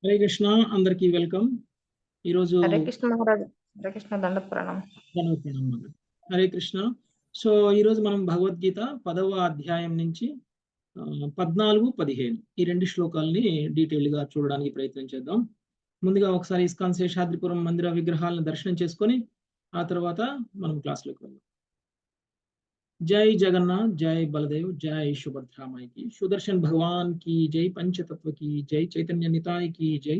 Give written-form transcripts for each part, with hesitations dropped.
హరే కృష్ణ అందరికీ వెల్కమ్. ఈరోజు హరే కృష్ణ మహారాజ్. హరే కృష్ణ దండత్ ప్రణామం. హరే కృష్ణ. సో ఈరోజు మనం భగవద్గీత 10వ అధ్యాయం నుంచి 14, 15 ఈ రెండు శ్లోకాలని డీటెయిల్ గా చూడడానికి ప్రయత్నం చేద్దాం. ముందుగా ఒకసారి ఇస్కాన్ శేషాద్రిపురం మందిర విగ్రహాలను దర్శనం చేసుకొని ఆ తర్వాత మనం క్లాస్లోకి వెళ్దాం. जय जगन्नाथ, जय बलदेव, जय सुभद्रा माई की, सुदर्शन भगवान की जय, पंचतत्व की जय, चैतन्य निताय की जय,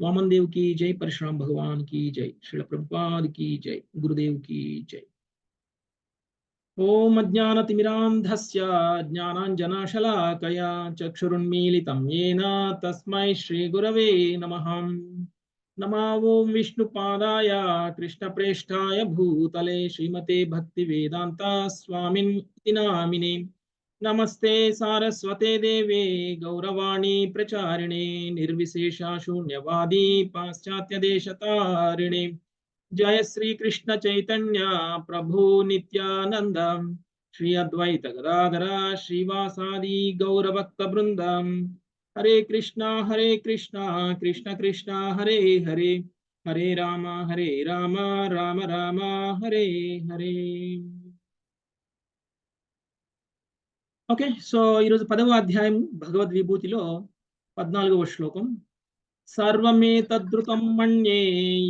वामन देव की जय, परशुराम भगवान की जय, श्रील प्रभुपाद की जय, गुरुदेव की जय। ओम अज्ञानतिमिरान्धस्य ज्ञानाञ्जनशलाकया चक्षुरुन्मीलितं येन तस्मै श्रीगुरवे नमः। नमो ओं विष्णुपादाय कृष्णप्रेष्ठाय भूतले श्रीमते भक्तिवेदान्ता स्वामिनिति नामिने। नमस्ते सारस्वते देवे गौरवाणी प्रचारिणे निर्विशेषा शून्यवादी पाश्चात्यदेशतारिणे। जय श्री कृष्ण चैतन्य प्रभु नित्यानंद श्री अद्वैत गदाधर श्रीवासादि गौरभक्त वृंदम। हरे कृष्णा कृष्ण कृष्णा हरे हरे, हरे राम राम राम हरे हरे। ఓకే, సో ఈరోజు 10వ అధ్యాయం భగవద్విభూతిలో 14వ శ్లోకం. सर्वमेतद्रुतं मन्ये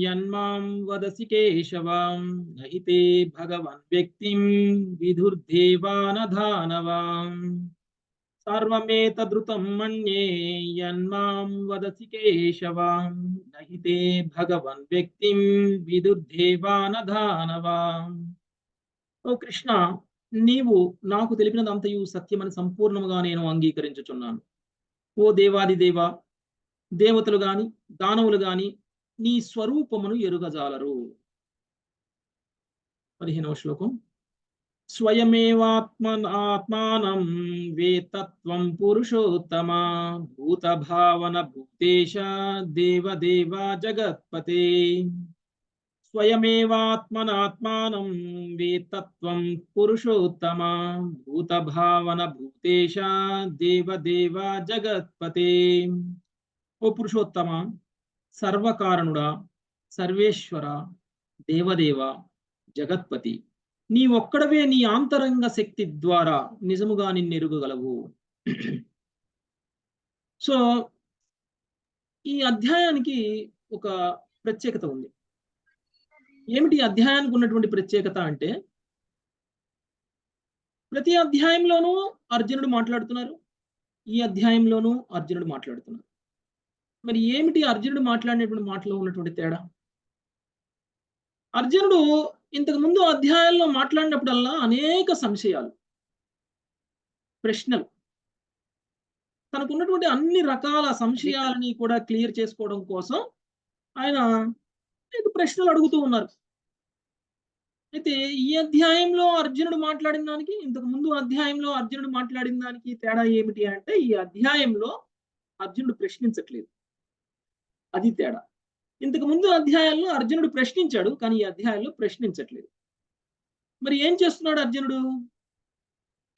यन्मां वदसि केशवं नहि ते भगवन् व्यक्तिं विदुर्देवानदानवाम्। सर्वमेतद्रुतं मन्ये यन्मां वदसि केशवं नहि ते भगवन् व्यक्तिं विदुर्देवानदानवाम्। ఓ కృష్ణ, నీవు నాకు తెలిపినదంతయు సత్యమని సంపూర్ణముగా నేను అంగీకరించుచున్నాను. ఓ దేవాది దేవా, దేవతలు గాని దానవులు గాని నీ స్వరూపమును ఎరుగజాలరు. 15వ శ్లోకం. స్వయమేవాత్మానం వేతత్వం పురుషోత్తమ భూత భావన భూతేశ దేవదేవ జగత్పతే. స్వయమేవాత్మనాత్మానం వేతత్వం పురుషోత్తమ భూత భావన భూతేశ దేవదేవ జగత్పతే. ఓ పురుషోత్తమ, సర్వకారణుడా, సర్వేశ్వర, దేవదేవ, జగత్పతి, నీ ఒక్కడవే నీ ఆంతరంగ శక్తి ద్వారా నిజముగా నిన్నెరుగగలవు. సో ఈ అధ్యాయానికి ఒక ప్రత్యేకత ఉంది. ఏమిటి అధ్యాయానికి ఉన్నటువంటి ప్రత్యేకత అంటే, ప్రతి అధ్యాయంలోనూ అర్జునుడు మాట్లాడుతున్నారు, ఈ అధ్యాయంలోనూ అర్జునుడు మాట్లాడుతున్నారు. మరి ఏమిటి అర్జునుడు మాట్లాడినటువంటి మాటలో ఉన్నటువంటి తేడా? అర్జునుడు ఇంతకు ముందు అధ్యాయాల్లో మాట్లాడినప్పుడల్లా అనేక సంశయాలు, ప్రశ్నలు, తనకున్నటువంటి అన్ని రకాల సంశయాలని కూడా క్లియర్ చేసుకోవడం కోసం ఆయన అనేక ప్రశ్నలు అడుగుతూ ఉన్నారు. అయితే ఈ అధ్యాయంలో అర్జునుడు మాట్లాడిన దానికి ఇంతకు ముందు అధ్యాయంలో అర్జునుడు మాట్లాడిన దానికి తేడా ఏమిటి అంటే, ఈ అధ్యాయంలో అర్జునుడు ప్రశ్నించట్లేదు, అది తేడా. ఇంతకు ముందు అధ్యాయంలో అర్జునుడు ప్రశ్నించాడు, కానీ ఈ అధ్యాయంలో ప్రశ్నించట్లేదు. మరి ఏం చేస్తున్నాడు అర్జునుడు?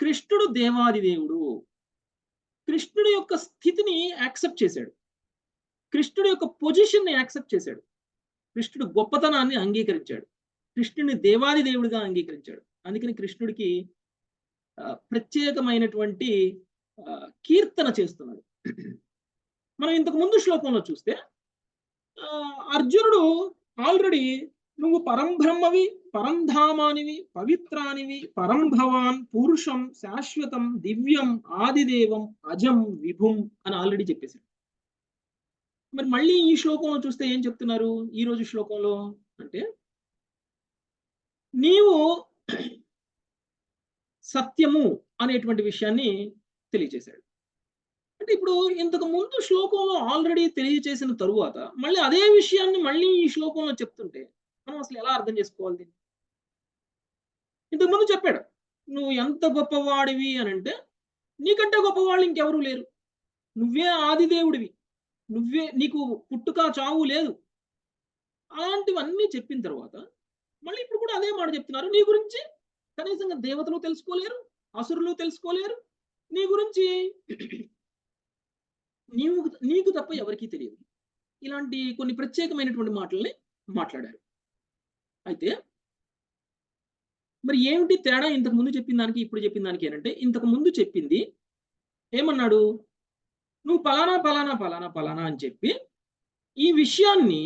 కృష్ణుడు దేవాది దేవుడు, కృష్ణుడి యొక్క స్థితిని యాక్సెప్ట్ చేశాడు, కృష్ణుడి యొక్క పొజిషన్ని యాక్సెప్ట్ చేశాడు, కృష్ణుడు గొప్పతనాన్ని అంగీకరించాడు, కృష్ణుడిని దేవాది దేవుడిగా అంగీకరించాడు. అందుకని కృష్ణుడికి ప్రత్యేకమైనటువంటి కీర్తన చేస్తున్నాడు. మనం ఇంతకు ముందు శ్లోకంలో చూస్తే అర్జునుడు ఆల్రెడీ నువ్వు పరంబ్రహ్మవి, పరంధామానివి, పవిత్రానివి, పరంభవాన్, పురుషం, శాశ్వతం, దివ్యం, ఆదిదేవం, అజం, విభుం అని ఆల్రెడీ చెప్పేశాడు. మరి మళ్ళీ ఈ శ్లోకంలో చూస్తే ఏం చెప్తున్నారు ఈ రోజు శ్లోకంలో అంటే, నీవు సత్యము అనేటువంటి విషయాన్ని తెలియజేశాడు. అంటే ఇప్పుడు ఇంతకు ముందు శ్లోకంలో ఆల్రెడీ తెలియజేసిన తరువాత మళ్ళీ అదే విషయాన్ని మళ్ళీ ఈ శ్లోకంలో చెప్తుంటే మనం అసలు ఎలా అర్థం చేసుకోవాలి దీన్ని? ఇంతకు ముందు చెప్పాడు, నువ్వు ఎంత గొప్పవాడివి అని అంటే, నీకంటే గొప్పవాళ్ళు ఇంకెవరూ లేరు, నువ్వే ఆదిదేవుడివి, నువ్వే, నీకు పుట్టుక చావు లేదు, అలాంటివన్నీ చెప్పిన తర్వాత మళ్ళీ ఇప్పుడు కూడా అదే మాట చెప్తున్నారు. నీ గురించి కనీసంగా దేవతలు తెలుసుకోలేరు, అసురులు తెలుసుకోలేరు, నీ గురించి నీ నీకు తప్ప ఎవరికీ తెలియదు. ఇలాంటి కొన్ని ప్రత్యేకమైనటువంటి మాటల్ని మాట్లాడారు. అయితే మరి ఏమిటి తేడా ఇంతకు ముందు చెప్పిన దానికి ఇప్పుడు చెప్పిన దానికి ఏంటంటే, ఇంతకు ముందు చెప్పింది ఏమన్నాడు? నువ్వు పలానా అని చెప్పి ఈ విషయాన్ని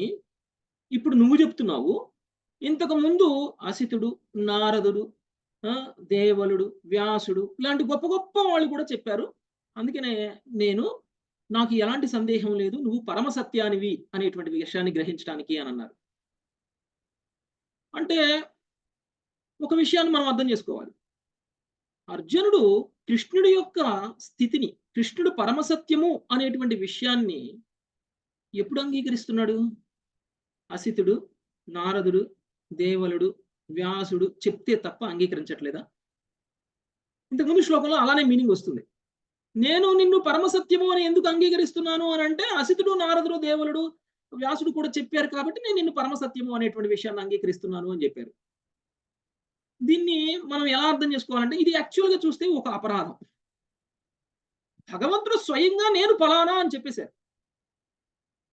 ఇప్పుడు నువ్వు చెప్తున్నావు. ఇంతకు ముందు అసితుడు, నారదుడు, దేవలుడు, వ్యాసుడు ఇలాంటి గొప్ప గొప్ప వాళ్ళు కూడా చెప్పారు. అందుకనే నాకు ఎలాంటి సందేహం లేదు, నువ్వు పరమ సత్యానివి అనేటువంటి విషయాన్ని గ్రహించడానికి అని అన్నారు. అంటే ఒక విషయాన్ని మనం అర్థం చేసుకోవాలి. అర్జునుడు కృష్ణుడి యొక్క స్థితిని, కృష్ణుడు పరమసత్యము అనేటువంటి విషయాన్ని ఎప్పుడు అంగీకరిస్తున్నాడు? అసితుడు, నారదుడు, దేవలుడు, వ్యాసుడు చెప్తే తప్ప అంగీకరించట్లేదా? ఇంతకుముందు శ్లోకంలో అలానే మీనింగ్ వస్తుంది. నేను నిన్ను పరమసత్యము అని ఎందుకు అంగీకరిస్తున్నాను అని అంటే, అసితుడు, నారదుడు, దేవలుడు, వ్యాసుడు కూడా చెప్పారు కాబట్టి నేను నిన్ను పరమసత్యము అనేటువంటి విషయాన్ని అంగీకరిస్తున్నాను అని చెప్పారు. దీన్ని మనం ఎలా అర్థం చేసుకోవాలంటే, ఇది యాక్చువల్గా చూస్తే ఒక అపరాధం. భగవంతుడు స్వయంగా నేను ఫలానా అని చెప్పేశారు.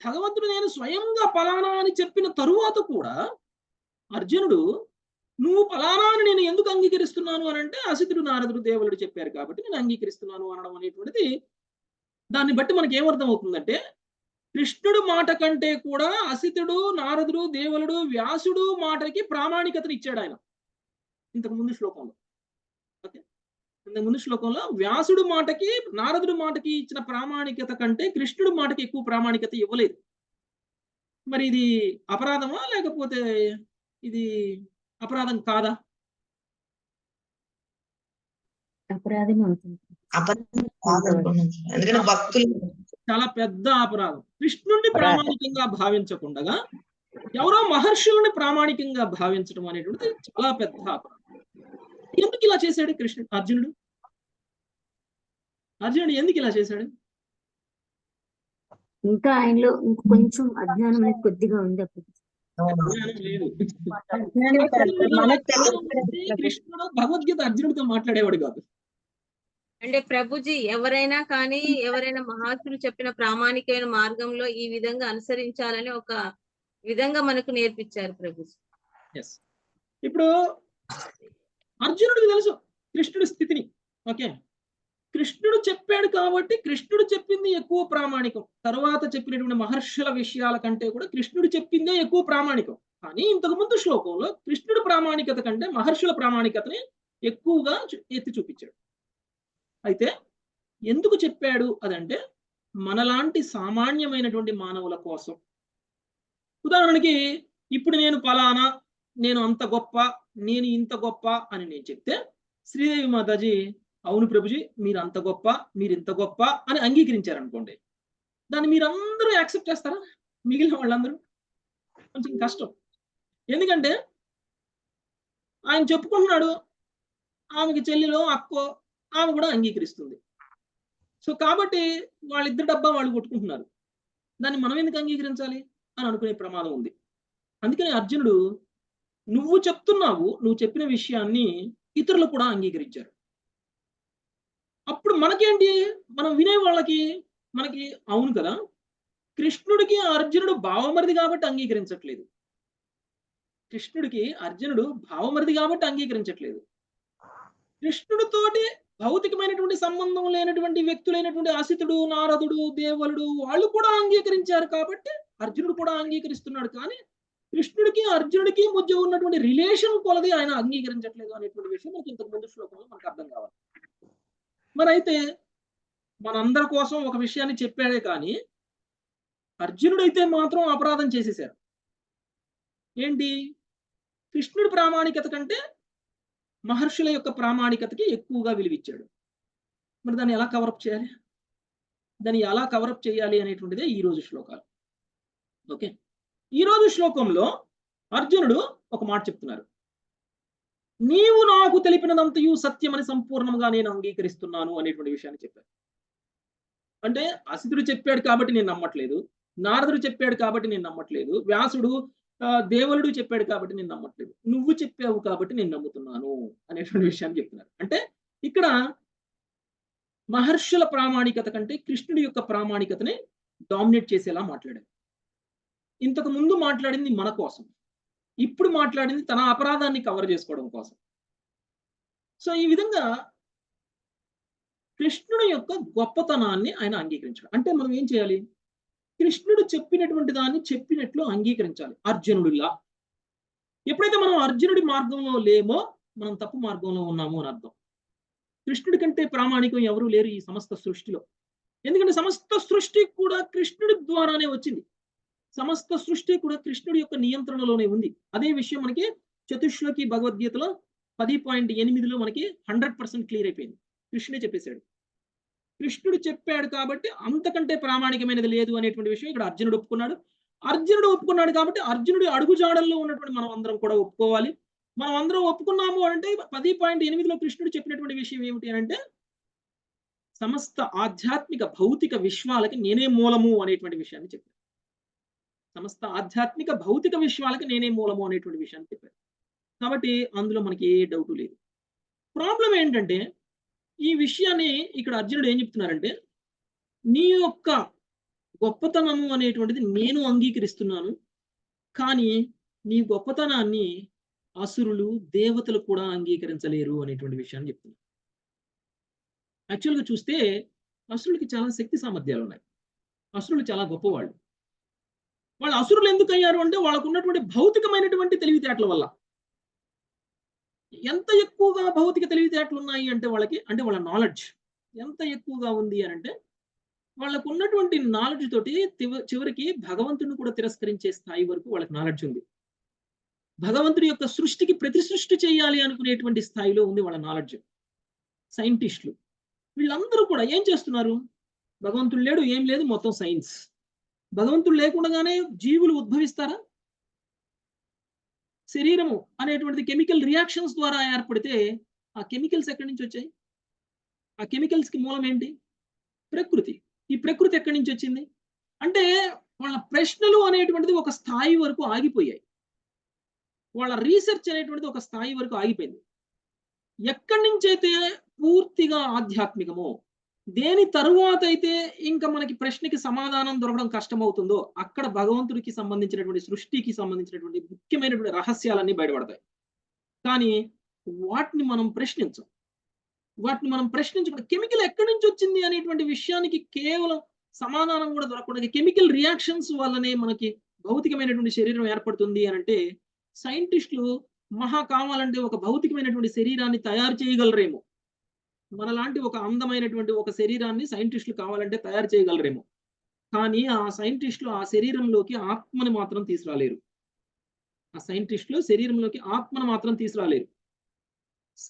భగవంతుడు నేను స్వయంగా ఫలానా అని చెప్పిన తరువాత కూడా అర్జునుడు నువ్వు ఫలానా అని నేను ఎందుకు అంగీకరిస్తున్నాను అని అంటే, అసితుడు, నారదుడు, దేవుడు చెప్పారు కాబట్టి నేను అంగీకరిస్తున్నాను అనడం అనేటువంటిది, దాన్ని బట్టి మనకి ఏమర్థం అవుతుందంటే, కృష్ణుడు మాట కంటే కూడా అసితుడు, నారదుడు, దేవుడు, వ్యాసుడు మాటకి ప్రామాణికతను ఇచ్చాడు ఆయన ఇంతకు ముందు శ్లోకంలో. ఓకే, ఇంతకు ముందు శ్లోకంలో వ్యాసుడు మాటకి, నారదుడు మాటకి ఇచ్చిన ప్రామాణికత కంటే కృష్ణుడు మాటకి ఎక్కువ ప్రామాణికత ఇవ్వలేదు. మరి ఇది అపరాధమా లేకపోతే ఇది అపరాధం కాదా? అపరాధం అవుతుంది. ఎందుకంటే భక్తులు చాలా పెద్ద అపరాధం. కృష్ణుడిని ప్రామాణికంగా భావించకుండా ఎవరో మహర్షుల్ని ప్రామాణికంగా భావించడం అనేటువంటిది చాలా పెద్ద అపరాధం. ఎందుకు ఇలా చేశాడు అర్జునుడు ఎందుకు ఇలా చేశాడు? ఇంకా ఆయనలో కొంచెం అజ్ఞానం అనేది కొద్దిగా ఉంది. అప్పుడు కృష్ణుడు భగవద్గీత అర్జునుడితో మాట్లాడేవాడు కాదు. అంటే ప్రభుజీ, ఎవరైనా మహాత్ములు చెప్పిన ప్రామాణికమైన మార్గంలో ఈ విధంగా అనుసరించాలని ఒక విధంగా మనకు నేర్పించారు ప్రభుజీ. ఇప్పుడు అర్జునుడికి తెలుసు కృష్ణుడి స్థితిని. ఓకే, కృష్ణుడు చెప్పాడు కాబట్టి కృష్ణుడు చెప్పింది ఎక్కువ ప్రామాణికం. తర్వాత చెప్పినటువంటి మహర్షుల విషయాల కంటే కూడా కృష్ణుడు చెప్పిందే ఎక్కువ ప్రామాణికం. కానీ ఇంతకు ముందు శ్లోకంలో కృష్ణుడి ప్రామాణికత కంటే మహర్షుల ప్రామాణికతని ఎక్కువగా ఎత్తి చూపించాడు. అయితే ఎందుకు చెప్పాడు అదంటే, మనలాంటి సామాన్యమైనటువంటి మానవుల కోసం. ఉదాహరణకి ఇప్పుడు నేను ఫలానా, నేను అంత గొప్ప, నేను ఇంత గొప్ప అని నేను చెప్తే శ్రీదేవి మాతాజీ అవును ప్రభుజీ మీరు అంత గొప్ప, మీరు ఇంత గొప్ప అని అంగీకరించారనుకోండి, దాన్ని మీరందరూ యాక్సెప్ట్ చేస్తారా? మిగిలిన వాళ్ళందరూ కొంచెం కష్టం. ఎందుకంటే ఆయన చెప్పుకుంటున్నాడు, ఆమెకి చెల్లిలో అక్కో ఆమె కూడా అంగీకరిస్తుంది. సో కాబట్టి వాళ్ళిద్దరు డబ్బా వాళ్ళు కొట్టుకుంటున్నారు, దాన్ని మనం ఎందుకు అంగీకరించాలి అని అనుకునే ప్రమాదం ఉంది. అందుకని అర్జునుడు నువ్వు చెప్తున్నావు, నువ్వు చెప్పిన విషయాన్ని ఇతరులు కూడా అంగీకరించారు. అప్పుడు మనకేంటి, మనం వినే వాళ్ళకి మనకి అవును కదా, కృష్ణుడికి అర్జునుడు భావమరిది కాబట్టి అంగీకరించట్లేదు. కృష్ణుడికి అర్జునుడు భావమరిది కాబట్టి అంగీకరించట్లేదు. కృష్ణుడితోటి భౌతికమైనటువంటి సంబంధం లేనటువంటి వ్యక్తులైనటువంటి అసితుడు, నారదుడు, దేవలుడు వాళ్ళు కూడా అంగీకరించారు కాబట్టి అర్జునుడు కూడా అంగీకరిస్తున్నాడు. కానీ కృష్ణుడికి అర్జునుడికి మధ్య ఉన్నటువంటి రిలేషన్ కొలది ఆయన అంగీకరించట్లేదు అనేటువంటి విషయం మనకి ఇంతకు ముందు శ్లోకంలో మనకు అర్థం కావాలి. మరి అయితే మనందరి కోసం ఒక విషయాన్ని చెప్పాడే కానీ అర్జునుడైతే మాత్రం అపరాధం చేసేశారు. ఏంటి? కృష్ణుడి ప్రామాణికత కంటే మహర్షుల యొక్క ప్రామాణికతకి ఎక్కువగా విలువిచ్చాడు. మరి దాన్ని ఎలా కవరప్ చేయాలి, దాన్ని ఎలా కవరప్ చేయాలి అనేటువంటిదే ఈ రోజు శ్లోకాలు. ఓకే, ఈ రోజు శ్లోకంలో అర్జునుడు ఒక మాట చెప్తున్నారు, నీవు నాకు తెలిపినదంతయు సత్యమని సంపూర్ణంగా నేను అంగీకరిస్తున్నాను అనేటువంటి విషయాన్ని చెప్పారు. అంటే అసితుడు చెప్పాడు కాబట్టి నేను నమ్మట్లేదు, నారదుడు చెప్పాడు కాబట్టి నేను నమ్మట్లేదు, వ్యాసుడు దేవుడు చెప్పాడు కాబట్టి నేను నమ్మట్లేదు, నువ్వు చెప్పావు కాబట్టి నేను నమ్ముతున్నాను అనేటువంటి విషయాన్ని చెప్తున్నారు. అంటే ఇక్కడ మహర్షుల ప్రామాణికత కంటే కృష్ణుడి యొక్క ప్రామాణికతని డామినేట్ చేసేలా మాట్లాడారు. ఇంతకు ముందు మాట్లాడింది మన కోసం, ఇప్పుడు మాట్లాడింది తన అపరాధాన్ని కవర్ చేసుకోవడం కోసం. సో ఈ విధంగా కృష్ణుడి యొక్క గొప్పతనాన్ని ఆయన అంగీకరించాడు. అంటే మనం ఏం చేయాలి? కృష్ణుడు చెప్పినటువంటి దాన్ని చెప్పినట్లు అంగీకరించాలి అర్జునుడిలా. ఎప్పుడైతే మనం అర్జునుడి మార్గంలో లేమో మనం తప్పు మార్గంలో ఉన్నాము అని అర్థం. కృష్ణుడి కంటే ప్రామాణికం ఎవరూ లేరు ఈ సమస్త సృష్టిలో. ఎందుకంటే సమస్త సృష్టి కూడా కృష్ణుడి ద్వారానే వచ్చింది. సమస్త సృష్టి కూడా కృష్ణుడి యొక్క నియంత్రణలోనే ఉంది. అదే విషయం మనకి చతుశ్లోకి భగవద్గీతలో 10.8లో మనకి 100% క్లియర్ అయిపోయింది. కృష్ణుడే చెప్పేశాడు. కృష్ణుడు చెప్పాడు కాబట్టి అంతకంటే ప్రామాణికమైనది లేదు అనేటువంటి విషయం ఇక్కడ అర్జునుడు ఒప్పుకున్నాడు. అర్జునుడు ఒప్పుకున్నాడు కాబట్టి అర్జునుడి అడుగుజాడల్లో ఉన్నటువంటి మనం అందరం కూడా ఒప్పుకోవాలి. మనం అందరం ఒప్పుకున్నాము అంటే 10.8లో కృష్ణుడు చెప్పినటువంటి విషయం ఏమిటి అంటే సమస్త ఆధ్యాత్మిక భౌతిక విశ్వాలకి నేనే మూలము అనేటువంటి విషయాన్ని చెప్పారు. సమస్త ఆధ్యాత్మిక భౌతిక విశ్వాలకి నేనే మూలము అనేటువంటి విషయాన్ని చెప్పారు. కాబట్టి అందులో మనకి ఏ డౌట్ లేదు. ప్రాబ్లం ఏంటంటే ఈ విషయాన్ని ఇక్కడ అర్జునుడు ఏం చెప్తున్నారంటే నీ యొక్క గొప్పతనము అనేటువంటిది నేను అంగీకరిస్తున్నాను, కానీ నీ గొప్పతనాన్ని అసురులు దేవతలు కూడా అంగీకరించలేరు అనేటువంటి విషయాన్ని చెప్తున్నారు. యాక్చువల్గా చూస్తే అసురులకి చాలా శక్తి సామర్థ్యాలు ఉన్నాయి. అసురులు చాలా గొప్పవాళ్ళు. వాళ్ళు అసురులు ఎందుకు అయ్యారు అంటే వాళ్ళకు ఉన్నటువంటి భౌతికమైనటువంటి తెలివితేటల వల్ల. ఎంత ఎక్కువగా భౌతిక తెలివితేటలు ఉన్నాయి అంటే వాళ్ళకి, అంటే వాళ్ళ నాలెడ్జ్ ఎంత ఎక్కువగా ఉంది అని అంటే వాళ్ళకు ఉన్నటువంటి నాలెడ్జ్ తోటి చివరికి భగవంతుడిని కూడా తిరస్కరించే స్థాయి వరకు వాళ్ళకి నాలెడ్జ్ ఉంది. భగవంతుడి యొక్క సృష్టికి ప్రతి సృష్టి చేయాలి అనుకునేటువంటి స్థాయిలో ఉంది వాళ్ళ నాలెడ్జ్. సైంటిస్టులు వీళ్ళందరూ కూడా ఏం చేస్తున్నారు? భగవంతుడు లేడు, ఏం లేదు, మొత్తం సైన్స్. భగవంతుడు లేకుండానే జీవులు ఉద్భవిస్తారా? శరీరము అనేటువంటిది కెమికల్ రియాక్షన్స్ ద్వారా ఏర్పడితే ఆ కెమికల్స్ ఎక్కడి నుంచి వచ్చాయి? ఆ కెమికల్స్ కి మూలం ఏంటి? ప్రకృతి. ఈ ప్రకృతి ఎక్కడి నుంచి వచ్చింది? అంటే వాళ్ళ ప్రశ్నలు అనేటువంటిది ఒక స్థాయి వరకు ఆగిపోయాయి. వాళ్ళ రీసెర్చ్ అనేటువంటిది ఒక స్థాయి వరకు ఆగిపోయింది. ఎక్కడి నుంచి అయితే పూర్తిగా ఆధ్యాత్మికమో, దేని తరువాత అయితే ఇంకా మనకి ప్రశ్నకి సమాధానం దొరకడం కష్టమవుతుందో అక్కడ భగవంతుడికి సంబంధించినటువంటి సృష్టికి సంబంధించినటువంటి ముఖ్యమైనటువంటి రహస్యాలన్నీ బయటపడతాయి. కానీ వాటిని మనం ప్రశ్నించకుండా కెమికల్ ఎక్కడి నుంచి వచ్చింది అనేటువంటి విషయానికి కేవలం సమాధానం కూడా దొరకకుండా కెమికల్ రియాక్షన్స్ వల్లనే మనకి భౌతికమైనటువంటి శరీరం ఏర్పడుతుంది అని అంటే సైంటిస్టులు మహా కావాలంటే ఒక భౌతికమైనటువంటి శరీరాన్ని తయారు చేయగలరేమో. మనలాంటి ఒక అందమైనటువంటి ఒక శరీరాన్ని సైంటిస్టులు కావాలంటే తయారు చేయగలరేమో. కానీ ఆ సైంటిస్టులు ఆ శరీరంలోకి ఆత్మని మాత్రం తీసుకురాలేరు.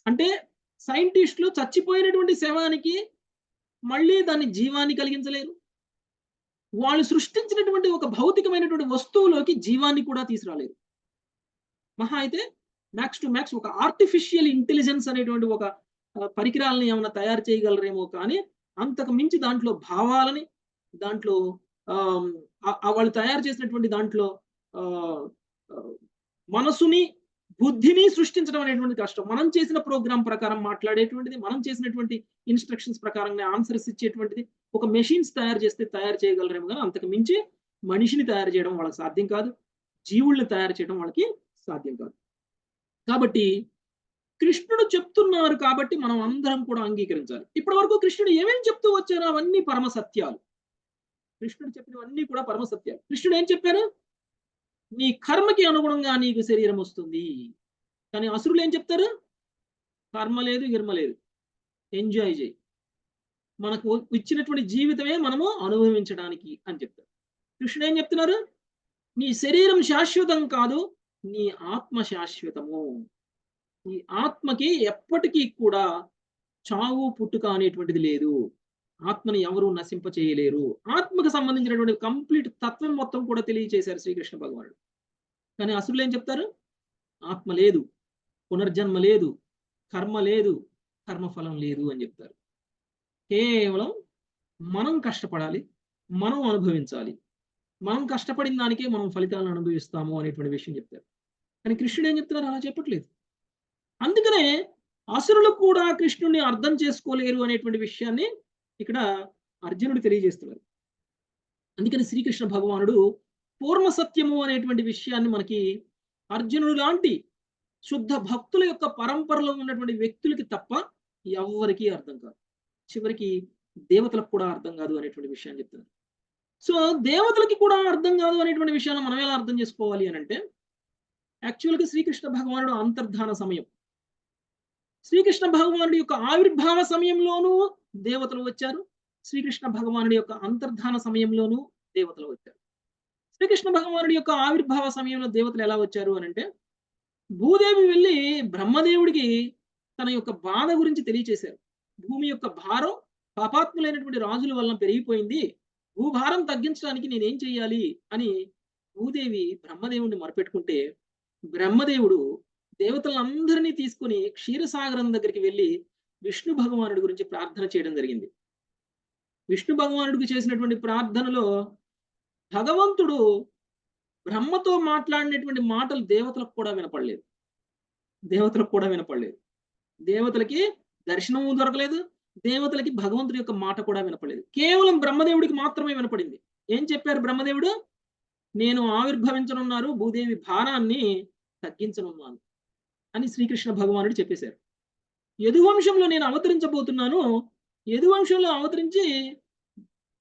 అంటే సైంటిస్టులు చచ్చిపోయినటువంటి శవానికి మళ్ళీ దాన్ని జీవాన్ని కలిగించలేరు. వాళ్ళు సృష్టించినటువంటి ఒక భౌతికమైనటువంటి వస్తువులోకి జీవాన్ని కూడా తీసుకురాలేరు. మహా అయితే మ్యాక్స్ టు మ్యాక్స్ ఒక ఆర్టిఫిషియల్ ఇంటెలిజెన్స్ అనేటువంటి ఒక పరికరాలను ఏమైనా తయారు చేయగలరేమో. కానీ అంతకు మించి దాంట్లో భావాలని, దాంట్లో వాళ్ళు తయారు చేసినటువంటి దాంట్లో మనసుని, బుద్ధిని సృష్టించడం అనేటువంటి కష్టం. మనం చేసిన ప్రోగ్రామ్ ప్రకారం మాట్లాడేటువంటిది, మనం చేసినటువంటి ఇన్స్ట్రక్షన్స్ ప్రకారంగా ఆన్సర్స్ ఇచ్చేటువంటిది ఒక మెషిన్స్ తయారు చేస్తే తయారు చేయగలరేమో. కానీ అంతకు మించి మనిషిని తయారు చేయడం వాళ్ళకి సాధ్యం కాదు, జీవుల్ని తయారు చేయడం వాళ్ళకి సాధ్యం కాదు. కాబట్టి కృష్ణుడు చెప్తున్నారు కాబట్టి మనం అందరం కూడా అంగీకరించాలి. ఇప్పటి వరకు కృష్ణుడు ఏమేమి చెప్తూ వచ్చారో అవన్నీ పరమ సత్యాలు. కృష్ణుడు చెప్పినవన్నీ కూడా పరమ సత్యాలు. కృష్ణుడు ఏం చెప్పారు? నీ కర్మకి అనుగుణంగా నీకు శరీరం వస్తుంది. కానీ అసురులు ఏం చెప్తారు? కర్మ లేదు, గిర్మ లేదు, ఎంజాయ్ చేయి, మనకు ఇచ్చినటువంటి జీవితమే మనము అనుభవించడానికి అని చెప్తారు. కృష్ణుడు ఏం చెప్తున్నారు? నీ శరీరం శాశ్వతం కాదు, నీ ఆత్మ శాశ్వతము. ఈ ఆత్మకి ఎప్పటికీ కూడా చావు పుట్టుక అనేటువంటిది లేదు. ఆత్మని ఎవరు నశింప చేయలేరు. ఆత్మకు సంబంధించినటువంటి కంప్లీట్ తత్వం మొత్తం కూడా తెలియజేశారు శ్రీకృష్ణ భగవానుడు. కానీ అసురులు ఏం చెప్తారు? ఆత్మ లేదు, పునర్జన్మ లేదు, కర్మ లేదు, కర్మఫలం లేదు అని చెప్తారు. కేవలం మనం కష్టపడాలి, మనం అనుభవించాలి, మనం కష్టపడిన దానికే మనం ఫలితాలను అనుభవిస్తాము అనేటువంటి విషయం చెప్తారు. కానీ కృష్ణుడు ఏం చెప్తున్నారు? అలా చెప్పట్లేదు. అందుకనే అసురులు కూడా కృష్ణుడిని అర్థం చేసుకోలేరు అనేటువంటి విషయాన్ని ఇక్కడ అర్జునుడు తెలియజేస్తున్నారు. అందుకని శ్రీకృష్ణ భగవానుడు పూర్ణ సత్యము అనేటువంటి విషయాన్ని మనకి అర్జునుడు లాంటి శుద్ధ భక్తుల యొక్క పరంపరలో ఉన్నటువంటి వ్యక్తులకి తప్ప ఎవ్వరికీ అర్థం కాదు. చివరికి దేవతలకు కూడా అర్థం కాదు అనేటువంటి విషయాన్ని చెప్తున్నారు. సో దేవతలకి కూడా అర్థం కాదు అనేటువంటి విషయాన్ని మనం ఎలా అర్థం చేసుకోవాలి అని అంటే, యాక్చువల్గా శ్రీకృష్ణ భగవానుడు అంతర్ధాన సమయం, శ్రీకృష్ణ భగవానుడి యొక్క ఆవిర్భావ సమయంలోనూ దేవతలు వచ్చారు, శ్రీకృష్ణ భగవానుడి యొక్క అంతర్ధాన సమయంలోనూ దేవతలు వచ్చారు. శ్రీకృష్ణ భగవానుడి యొక్క ఆవిర్భావ సమయంలో దేవతలు ఎలా వచ్చారు అని అంటే, భూదేవి వెళ్ళి బ్రహ్మదేవుడికి తన యొక్క బాధ గురించి తెలియచేశారు. భూమి యొక్క భారం పాపాత్ములైనటువంటి రాజుల వలన పెరిగిపోయింది, భూభారం తగ్గించడానికి నేనేం చెయ్యాలి అని భూదేవి బ్రహ్మదేవుడిని మొరపెట్టుకుంటే, బ్రహ్మదేవుడు దేవతలందరినీ తీసుకుని క్షీరసాగరం దగ్గరికి వెళ్ళి విష్ణు భగవానుడి గురించి ప్రార్థన చేయడం జరిగింది. విష్ణు భగవానుడికి చేసినటువంటి ప్రార్థనలో భగవంతుడు బ్రహ్మతో మాట్లాడినటువంటి మాటలు దేవతలకు కూడా వినపడలేదు. దేవతలకి దర్శనము దొరకలేదు, దేవతలకి భగవంతుడి యొక్క మాట కూడా వినపడలేదు. కేవలం బ్రహ్మదేవుడికి మాత్రమే వినపడింది. ఏం చెప్పారు బ్రహ్మదేవుడు? నేను ఆవిర్భవించనున్నారు, భూదేవి భారాన్ని తగ్గించనున్నాను అని శ్రీకృష్ణ భగవానుడు చెప్పేశారు. యదువంశంలో నేను అవతరించబోతున్నాను, యదువంశంలో అవతరించి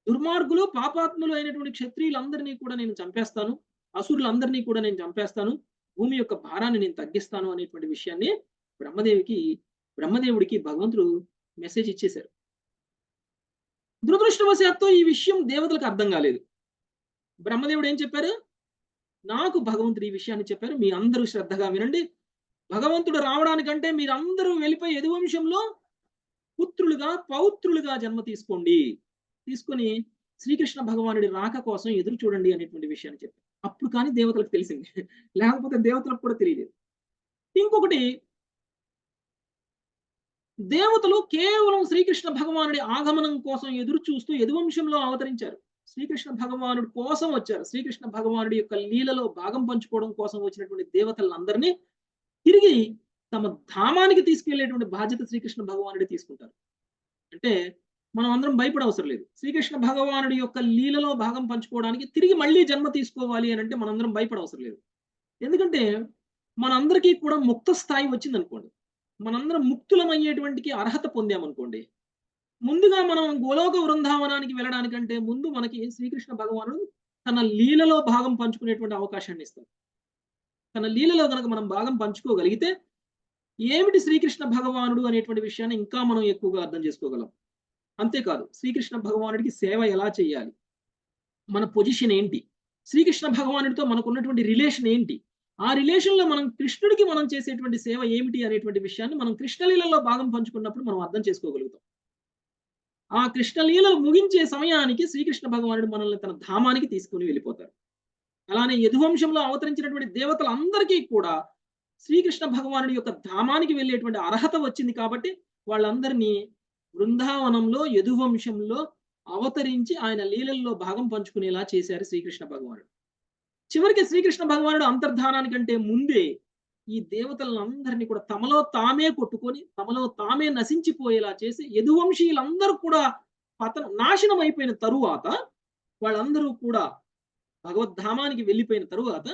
దుర్మార్గులు పాపాత్ములు అయినటువంటి క్షత్రియులందరినీ కూడా నేను చంపేస్తాను, అసురులందరినీ కూడా నేను చంపేస్తాను, భూమి యొక్క భారాన్ని నేను తగ్గిస్తాను అనేటువంటి విషయాన్ని బ్రహ్మదేవుడికి భగవంతుడు మెసేజ్ ఇచ్చేశారు. దురదృష్టవశాత్తు ఈ విషయం దేవతలకు అర్థం కాలేదు. బ్రహ్మదేవుడు ఏం చెప్పారు? నాకు భగవంతుడు ఈ విషయాన్ని చెప్పారు, మీ అందరూ శ్రద్ధగా వినండి. భగవంతుడు రావడానికంటే మీరందరూ వెళ్ళిపోయి యదువంశంలో పుత్రులుగా పౌత్రులుగా జన్మ తీసుకొని శ్రీకృష్ణ భగవానుడి రాక కోసం ఎదురు చూడండి అనేటువంటి విషయాన్ని చెప్పారు. అప్పుడు కానీ దేవతలకు తెలిసింది, లేకపోతే దేవతలకు కూడా తెలియలేదు. ఇంకొకటి, దేవతలు కేవలం శ్రీకృష్ణ భగవానుడి ఆగమనం కోసం ఎదురు చూస్తూ యదువంశంలో అవతరించారు. శ్రీకృష్ణ భగవానుడి కోసం వచ్చారు. శ్రీకృష్ణ భగవానుడి యొక్క లీలలో భాగం పంచుకోవడం కోసం వచ్చినటువంటి దేవతలందరినీ తిరిగి తమ ధామానికి తీసుకెళ్లేటువంటి బాధ్యత శ్రీకృష్ణ భగవానుడి తీసుకుంటారు. అంటే మనం అందరం భయపడవసరం లేదు. శ్రీకృష్ణ భగవానుడి యొక్క లీలలో భాగం పంచుకోవడానికి తిరిగి మళ్ళీ జన్మ తీసుకోవాలి అని అంటే మనందరం భయపడవసరం లేదు. ఎందుకంటే మనందరికీ కూడా ముక్త స్థాయి వచ్చింది అనుకోండి, మనందరం ముక్తులమయ్యేటువంటి అర్హత పొందామనుకోండి, ముందుగా మనం గోలోక వృందావనానికి వెళ్ళడానికంటే ముందు మనకి శ్రీకృష్ణ భగవానుడు తన లీలలో భాగం పంచుకునేటువంటి అవకాశాన్ని ఇస్తారు. తన లీలలో కనుక మనం భాగం పంచుకోగలిగితే ఏమిటి శ్రీకృష్ణ భగవానుడు అనేటువంటి విషయాన్ని ఇంకా మనం ఎక్కువగా అర్థం చేసుకోగలం. అంతేకాదు, శ్రీకృష్ణ భగవానుడికి సేవ ఎలా చేయాలి, మన పొజిషన్ ఏంటి, శ్రీకృష్ణ భగవానుడితో మనకు ఉన్నటువంటి రిలేషన్ ఏంటి, ఆ రిలేషన్ లో మనం కృష్ణుడికి మనం చేసేటువంటి సేవ ఏమిటి అనేటువంటి విషయాన్ని మనం కృష్ణలీలలో భాగం పంచుకున్నప్పుడు మనం అర్థం చేసుకోగలుగుతాం. ఆ కృష్ణలీలలు ముగించే సమయానికి శ్రీకృష్ణ భగవానుడు మనల్ని తన ధామానికి తీసుకుని వెళ్ళిపోతారు. అలానే యదువంశంలో అవతరించినటువంటి దేవతలందరికీ కూడా శ్రీకృష్ణ భగవానుడి యొక్క ధామానికి వెళ్ళేటువంటి అర్హత వచ్చింది కాబట్టి వాళ్ళందరినీ బృందావనంలో యదువంశంలో అవతరించి ఆయన లీలల్లో భాగం పంచుకునేలా చేశారు శ్రీకృష్ణ భగవానుడు. చివరికి శ్రీకృష్ణ భగవానుడు అంతర్ధానానికంటే ముందే ఈ దేవతలందరినీ కూడా తమలో తామే కొట్టుకొని తమలో తామే నశించిపోయేలా చేసి యదువంశీయులందరూ కూడా నాశనం అయిపోయిన తరువాత, వాళ్ళందరూ కూడా భగవద్ధామానికి వెళ్ళిపోయిన తరువాత,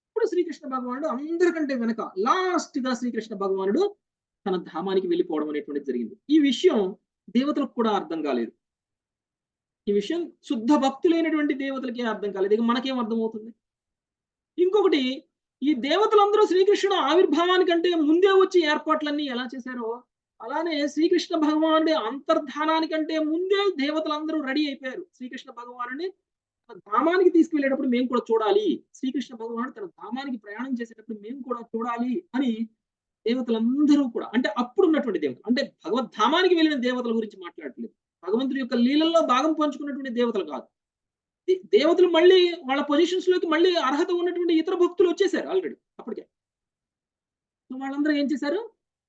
ఇప్పుడు శ్రీకృష్ణ భగవానుడు అందరికంటే వెనక లాస్ట్ గా శ్రీకృష్ణ భగవానుడు తన ధామానికి వెళ్ళిపోవడం అనేటువంటిది జరిగింది. ఈ విషయం దేవతలకు కూడా అర్థం కాలేదు. ఈ విషయం శుద్ధ భక్తులైనటువంటి దేవతలకే అర్థం కాలేదు. ఇక మనకేం అర్థమవుతుంది? ఇంకొకటి, ఈ దేవతలందరూ శ్రీకృష్ణుడు ఆవిర్భావానికంటే ముందే వచ్చి ఏర్పాట్లన్నీ ఎలా చేశారో, అలానే శ్రీకృష్ణ భగవానుడి అంతర్ధానానికంటే ముందే దేవతలందరూ రెడీ అయిపోయారు. శ్రీకృష్ణ భగవానుడిని తన ధామానికి తీసుకువెళ్ళేటప్పుడు మేము కూడా చూడాలి, శ్రీకృష్ణ భగవానుడు తన ధామానికి ప్రయాణం చేసేటప్పుడు మేము కూడా చూడాలి అని దేవతలందరూ కూడా, అంటే అప్పుడు ఉన్నటువంటి దేవతలు, అంటే భగవద్ధామానికి వెళ్ళిన దేవతల గురించి మాట్లాడట్లేదు, భగవంతుడి యొక్క లీలల్లో భాగం పంచుకున్నటువంటి దేవతలు కాదు. దేవతలు మళ్ళీ వాళ్ళ పొజిషన్స్ లోకి మళ్ళీ అర్హత ఉన్నటువంటి ఇతర భక్తులు వచ్చేసారు ఆల్రెడీ అప్పటికే. వాళ్ళందరూ ఏం చేశారు?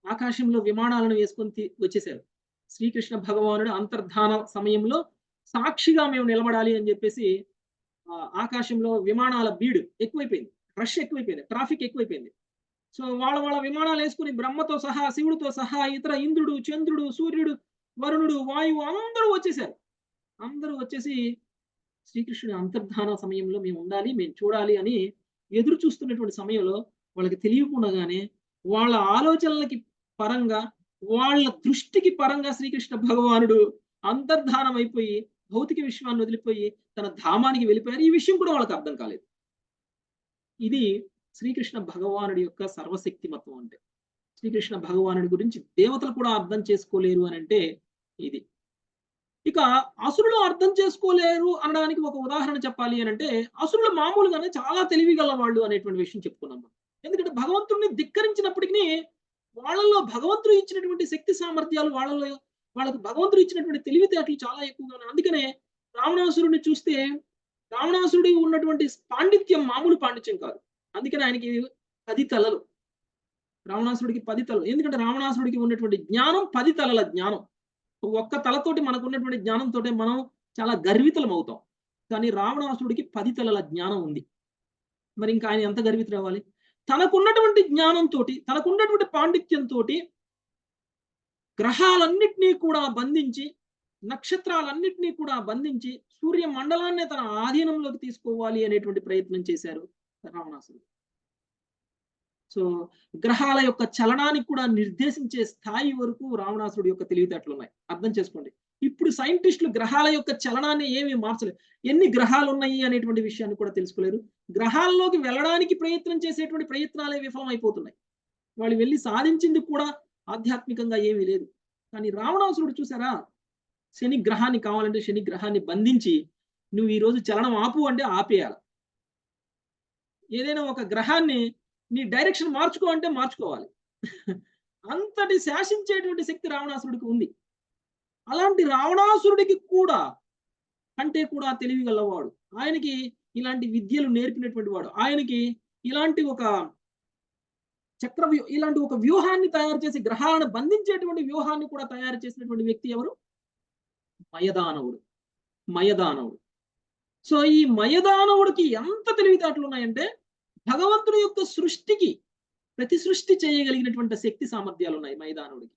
ఆకాశంలో విమానాలను వేసుకొని వచ్చేసారు. శ్రీకృష్ణ భగవానుడు అంతర్ధాన సమయంలో సాక్షిగా మేము నిలబడాలి అని చెప్పేసి ఆకాశంలో విమానాల బీడు ఎక్కువైపోయింది, రష్ ఎక్కువైపోయింది, ట్రాఫిక్ ఎక్కువైపోయింది. సో వాళ్ళ విమానాలు వేసుకుని బ్రహ్మతో సహా శివుడితో సహా ఇతర ఇంద్రుడు, చంద్రుడు, సూర్యుడు వరుణుడు, వాయువు అందరూ వచ్చేసారు. అందరూ వచ్చేసి శ్రీకృష్ణుడి అంతర్ధాన సమయంలో మేము ఉండాలి, మేము చూడాలి అని ఎదురు చూస్తున్నటువంటి సమయంలో వాళ్ళకి తెలియకుండానే వాళ్ళ ఆలోచనలకి పరంగా, వాళ్ళ దృష్టికి పరంగా శ్రీకృష్ణ భగవానుడు అంతర్ధానం అయిపోయి భౌతిక విశ్వాన్ని వదిలిపోయి తన ధామానికి వెళ్ళిపోయారు. ఈ విషయం కూడా వాళ్ళకి అర్థం కాలేదు. ఇది శ్రీకృష్ణ భగవానుడి యొక్క సర్వశక్తిమత్వం అంటే. శ్రీకృష్ణ భగవానుడి గురించి దేవతలు కూడా అర్థం చేసుకోలేరు అని అంటే ఇది. ఇక అసురులు అర్థం చేసుకోలేరు అనడానికి ఒక ఉదాహరణ చెప్పాలి అని అంటే, అసురులు మామూలుగానే చాలా తెలివిగల వాళ్ళు అనేటువంటి విషయం చెప్పుకున్నాం మనం. ఎందుకంటే భగవంతుడిని ధిక్కరించినప్పటికీ వాళ్ళలో భగవంతుడు ఇచ్చినటువంటి శక్తి సామర్థ్యాలు, వాళ్ళకి భగవంతుడు ఇచ్చినటువంటి తెలివితేటలు చాలా ఎక్కువగా ఉన్నాయి. అందుకనే రావణాసురుడిని చూస్తే రావణాసురుడి ఉన్నటువంటి పాండిత్యం మామూలు పాండిత్యం కాదు. అందుకని ఆయనకి 10 తలలు. రావణాసురుడికి 10 తలలు. ఎందుకంటే రావణాసురుడికి ఉన్నటువంటి జ్ఞానం 10 తలల జ్ఞానం. ఒక్క తలతోటి మనకు ఉన్నటువంటి జ్ఞానంతో మనం చాలా గర్వితులం అవుతాం. కానీ రావణాసురుడికి 10 తలల జ్ఞానం ఉంది. మరి ఇంకా ఆయన ఎంత గర్వితులు అవ్వాలి? తనకున్నటువంటి జ్ఞానంతో, తనకున్నటువంటి పాండిత్యంతో గ్రహాలన్నిటినీ కూడా బంధించి, నక్షత్రాలన్నిటినీ కూడా బంధించి సూర్య మండలాన్ని తన ఆధీనంలోకి తీసుకోవాలి అనేటువంటి ప్రయత్నం చేశారు రావణాసురుడు. సో గ్రహాల యొక్క చలనానికి కూడా నిర్దేశించే స్థాయి వరకు రావణాసురుడి యొక్క తెలివితేటలు ఉన్నాయి. అర్థం చేసుకోండి. ఇప్పుడు సైంటిస్టులు గ్రహాల యొక్క చలనాన్ని ఏమీ మార్చలేరు. ఎన్ని గ్రహాలు ఉన్నాయి అనేటువంటి విషయాన్ని కూడా తెలుసుకోలేరు. గ్రహాల్లోకి వెళ్ళడానికి ప్రయత్నం చేసేటువంటి ప్రయత్నాలే విఫలం అయిపోతున్నాయి. వాళ్ళు వెళ్ళి సాధించింది కూడా ఆధ్యాత్మికంగా ఏమీ లేదు. కానీ రావణాసురుడు చూసారా, శని గ్రహాన్ని కావాలంటే శని గ్రహాన్ని బంధించి నువ్వు ఈ రోజు చలనం ఆపు అంటే ఆపేయాలి. ఏదైనా ఒక గ్రహాన్ని నీ డైరెక్షన్ మార్చుకో అంటే మార్చుకోవాలి. అంతటి శాసించేటువంటి శక్తి రావణాసురుడికి ఉంది. అలాంటి రావణాసురుడికి కూడా అంటే కూడా తెలివి గలవాడు, ఆయనకి ఇలాంటి విద్యలు నేర్పినటువంటి వాడు, ఆయనకి ఇలాంటి ఒక ఇలాంటి ఒక వ్యూహాన్ని తయారు చేసి గ్రహాలను బంధించేటువంటి వ్యూహాన్ని కూడా తయారు చేసినటువంటి వ్యక్తి ఎవరు? మయదానవుడు. సో ఈ మయదానవుడికి ఎంత తెలివితేటలు ఉన్నాయంటే భగవంతుడి యొక్క సృష్టికి ప్రతి సృష్టి చేయగలిగినటువంటి శక్తి సామర్థ్యాలు ఉన్నాయి మయదానవుడికి.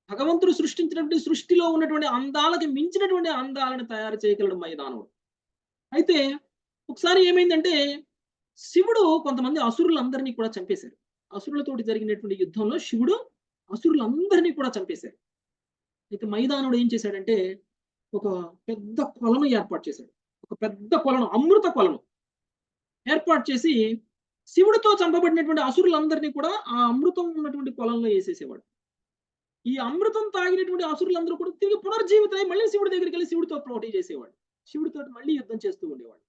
భగవంతుడు సృష్టించినటువంటి సృష్టిలో ఉన్నటువంటి అందాలకి మించినటువంటి అందాలను తయారు చేయగలడు మయదానవుడు. అయితే ఒకసారి ఏమైందంటే శివుడు కొంతమంది అసురులందరినీ కూడా చంపేశారు. అసురులతోటి జరిగినటువంటి యుద్ధంలో శివుడు అసురులందరినీ కూడా చంపేశారు. అయితే మయదానుడు ఏం చేశాడంటే ఒక పెద్ద కొలను ఏర్పాటు చేశాడు. ఒక పెద్ద కొలను, అమృత కొలను ఏర్పాటు చేసి శివుడితో చంపబడినటువంటి అసురులందరినీ కూడా ఆ అమృతం ఉన్నటువంటి కొలంలో వేసేసేవాడు. ఈ అమృతం తాగినటువంటి అసురులందరూ కూడా తిరిగి పునర్జీవితమై మళ్ళీ శివుడి దగ్గరికి వెళ్ళి శివుడితో పోటీ చేసేవాడు. శివుడితో మళ్ళీ యుద్ధం చేస్తూ ఉండేవాడు.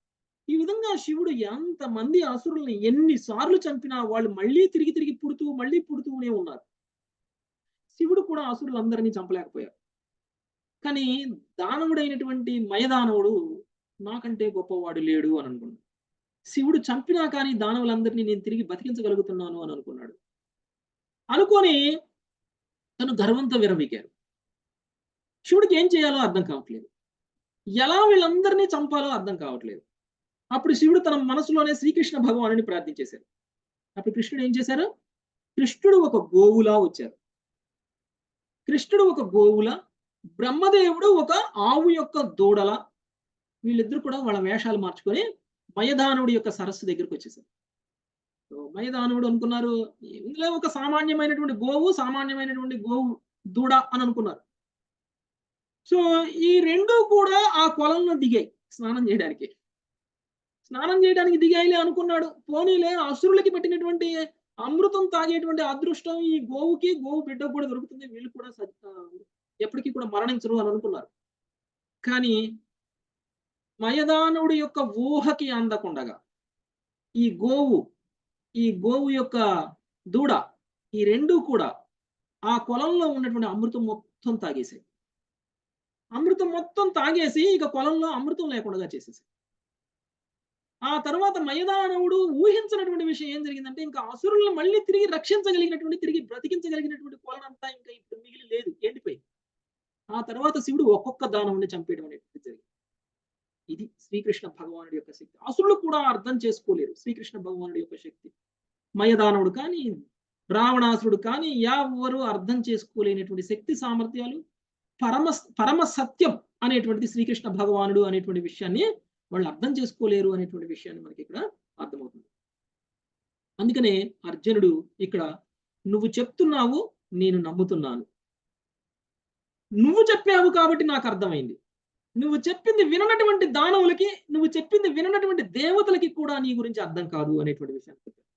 ఈ విధంగా శివుడు ఎంతమంది అసురుల్ని ఎన్నిసార్లు చంపినా వాళ్ళు మళ్ళీ తిరిగి పుడుతూనే ఉన్నారు. శివుడు కూడా అసురులందరినీ చంపలేకపోయారు. కానీ దానవుడైనటువంటి మయదానవుడు నాకంటే గొప్పవాడు లేడు అని అనుకున్నాడు. శివుడు చంపినా కానీ దానవులందరినీ నేను తిరిగి బతికించగలుగుతున్నాను అని అనుకున్నాడు. అనుకొని తను గర్వంతో విరమికారు. శివుడికి ఏం చేయాలో అర్థం కావట్లేదు, ఎలా వీళ్ళందరినీ చంపాలో అర్థం కావట్లేదు. అప్పుడు శివుడు తన మనసులోనే శ్రీకృష్ణ భగవానుని ప్రార్థించేశారు. అప్పుడు కృష్ణుడు ఏం చేశారు? కృష్ణుడు ఒక గోవులా వచ్చారు. కృష్ణుడు ఒక గోవుల, బ్రహ్మదేవుడు ఒక ఆవు యొక్క దూడల, వీళ్ళిద్దరు కూడా వాళ్ళ వేషాలు మార్చుకొని మయదానుడి యొక్క సరస్సు దగ్గరికి వచ్చేసారు. మయదానుడు అనుకున్నారు ఇందులో ఒక సామాన్యమైనటువంటి గోవు దూడ అని అనుకున్నారు. సో ఈ రెండు కూడా ఆ కొలంలో దిగాయి స్నానం చేయడానికి దిగాయిలే అనుకున్నాడు. పోనీలే అసురులకి పెట్టినటువంటి అమృతం తాగేటువంటి అదృష్టం ఈ గోవు బిడ్డకు కూడా దొరుకుతుంది, వీళ్ళు కూడా ఎప్పటికీ కూడా మరణించరు అని అనుకున్నారు. కానీ మయదానుడి యొక్క ఊహకి అందకుండగా ఈ గోవు యొక్క దూడ, ఈ రెండు కూడా ఆ కొలంలో ఉన్నటువంటి అమృతం మొత్తం తాగేసాయి. అమృతం మొత్తం తాగేసి ఇక కొలంలో అమృతం లేకుండా చేసేసి, ఆ తర్వాత మయదానవుడు ఊహించినటువంటి విషయం ఏం జరిగిందంటే ఇంకా అసురులను మళ్ళీ తిరిగి రక్షించగలిగినటువంటి, తిరిగి బ్రతికించగలిగినటువంటి కొలనంతా ఇంకా ఇప్పుడు మిగిలి లేదు, ఎండిపోయింది. ఆ తర్వాత శివుడు ఒక్కొక్క దానవుని చంపేయడం అనేటువంటి జరిగింది. ఇది శ్రీకృష్ణ భగవానుడి యొక్క శక్తి. అసురులు కూడా అర్థం చేసుకోలేరు శ్రీకృష్ణ భగవానుడి యొక్క శక్తి. మయదానవుడు కానీ రావణాసురుడు కానీ ఎవరు అర్థం చేసుకోలేనటువంటి శక్తి సామర్థ్యాలు పరమ సత్యం అనేటువంటిది శ్రీకృష్ణ భగవానుడు అనేటువంటి విషయాన్ని వాళ్ళు అర్థం చేసుకోలేరు అనేటువంటి విషయాన్ని మనకి ఇక్కడ అర్థమవుతుంది. అందుకనే అర్జునుడు ఇక్కడ నువ్వు చెప్తున్నావు, నేను నమ్ముతున్నాను. నువ్వు చెప్పావు కాబట్టి నాకు అర్థమైంది. నువ్వు చెప్పింది విననటువంటి దానవులకి, నువ్వు చెప్పింది విననటువంటి దేవతలకి కూడా నీ గురించి అర్థం కాదు అనేటువంటి విషయాన్ని చెప్పారు.